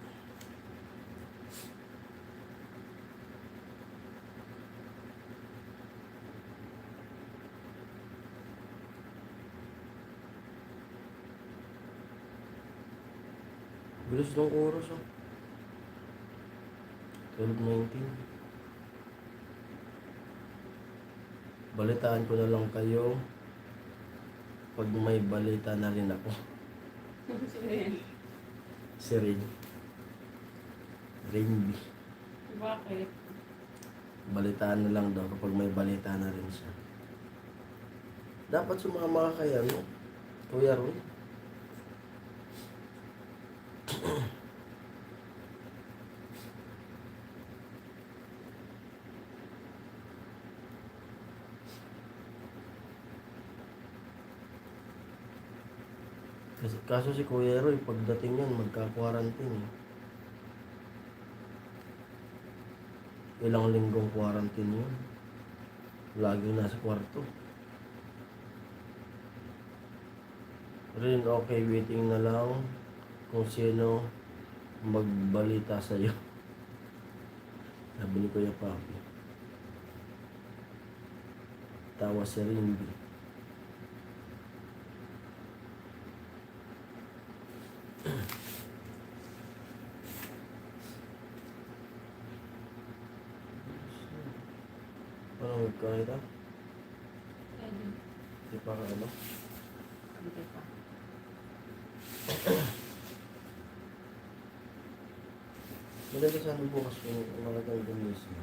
Bilis ng oras oh. 12:19. Balitaan ko na lang kayo pag may balita na rin ako. Sino yan? Si Rain. Rainby. Bakit? Balitaan na lang daw kapag may balita na rin siya. Dapat sumama ka kay ano, Kuya Roy. Kaso si Kuya Roy, pagdating yan, magka-quarantine. Ilang linggong quarantine yun. Laging nasa kwarto. Rin, okay, waiting na lang kung sino magbalita sa'yo. Sabi ni Kuya Papi. Tawa si Rindy. Ano magkakita? Pwede. Di pa ka ano? Hindi pa. Maganda sana bukas yung mga kang gumising.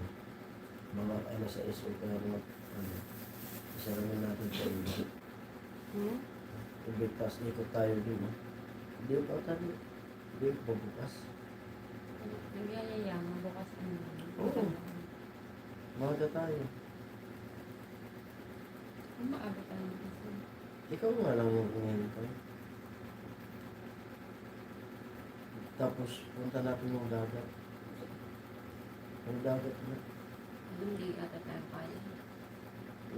Mga alas 6 o kaya mga ano. Isaramin natin sa iba. Tubig tas ikot tayo din. Hindi pa tayo. Hindi pa bukas. Nagyayayama bukas ano. Oo. Maga tayo. Kung maabot tayo kasi. Ikaw nga lang yung ingintay. Tapos punta natin yung dagat. Yung dagat na. Hindi ata tayo kaya.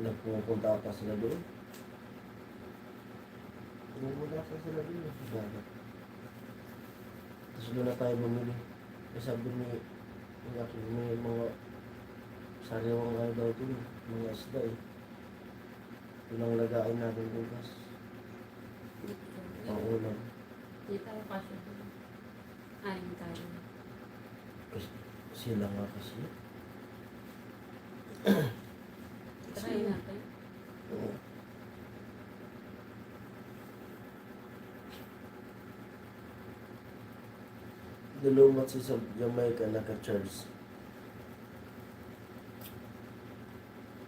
Nagpupunta ata sila doon. Pupunta ata sila doon sa dagat. Tapos doon na tayo bumili. Kasi sabi ni may mga sariwang ano daw ito, mga isda eh. Yun ang lagain natin bukas. Pangulam. Hindi tayo kasya doon. Ayun tayo. Kasi sila nga kasi. Try natin. Oo. Nilumat si sa Jamaica naka-charge.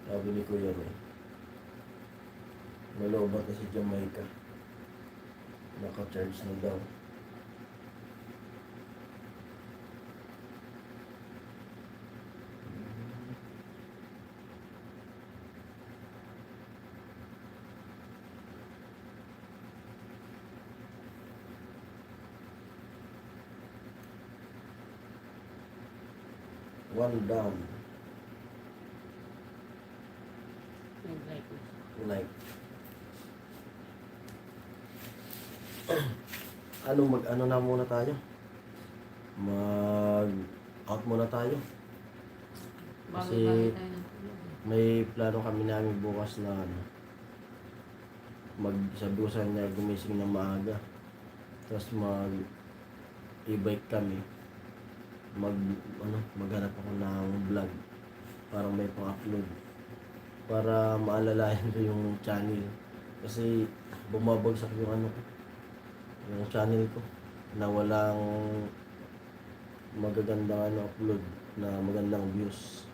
Sabi ni Kuya Roy. Nalubat na si Jamaica. Naka-charge na daw. One down. Nag-like na. Like. Ano na muna tayo? Out muna tayo. Bago Kasi- tayo ng tulog. May plano kami namin bukas na ano. Sabi ko sa kanya gumising na maaga. Tapos e-bike kami. Maghanap ako ng vlog para may pang-upload. Para maalalayan ko yung channel. Kasi bumabagsak yung yung channel ko na walang magagandang upload na magandang views.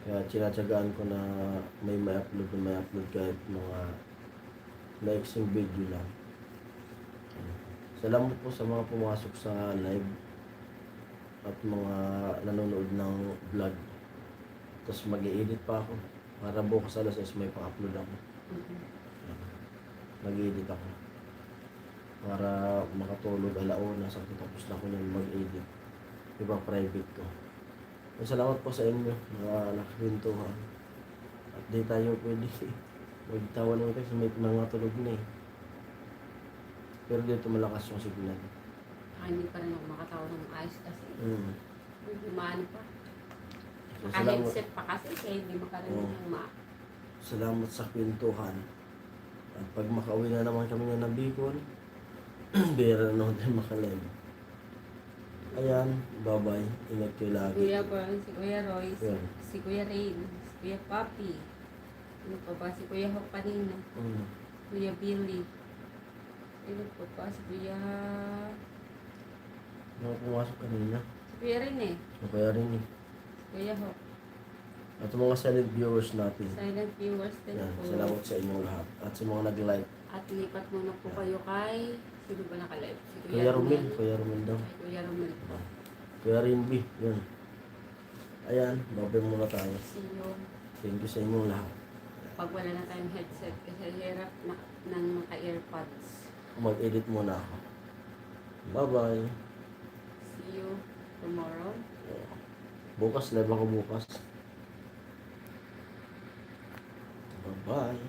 Kaya tinatsagaan ko na may upload kahit mga Maiksing video lang. Salamat po sa mga pumasok sa live at mga nanonood ng vlog. Tapos mag-i-edit pa ako para bukas alas 6 may pa-upload ako. Mag-i-edit ako para makatulog alauna sa tapos na ako yung mag-edit. Iba private ko. Salamat po sa inyo mga nakakwentuhan. At di tayo pwede magtawa naman kasi may mga tulog na eh. Pero dito malakas yung signal. Hindi pa rin ako makatawa ng ayos kasi. Medyo maano pa. So, salamat, Naka-headset pa kasi kaya hindi makarinig ng salamat sa kwentuhan. At pag makauwi na naman kami na Bicol, bera na naman tayo makalive. Ayan, bye-bye. Ingat kayo lagi. Kuya Bern, si Kuya Roy, Yan. si Kuya Rain, si Kuya Papi. Ano pa ba? Si Kuya Hok kanina. Kuya Billy. Ano pa ba? Si Kuya... Mga pumasok kanina. Si Kuya Rin eh. Kaya rin eh. Si Kuya Hok. At sa mga silent viewers natin. Silent viewers din Yan, po. salamat sa inyong lahat. At sa mga nag-like. At lipat muna po kayo kay... Sino ba nakalive? Si Kuya Romil. Kuya Romil daw. Kay Kuya Romil po. Kuya Rinby. Yun. Ayan, babay muna tayo. See you. Thank you sa inyong lahat. Pag wala na tayong headset kasi hirap na, ng naka-earpods. Mag-edit muna ako. Bye-bye. See you tomorrow. Bukas, live ako bukas. Bye-bye.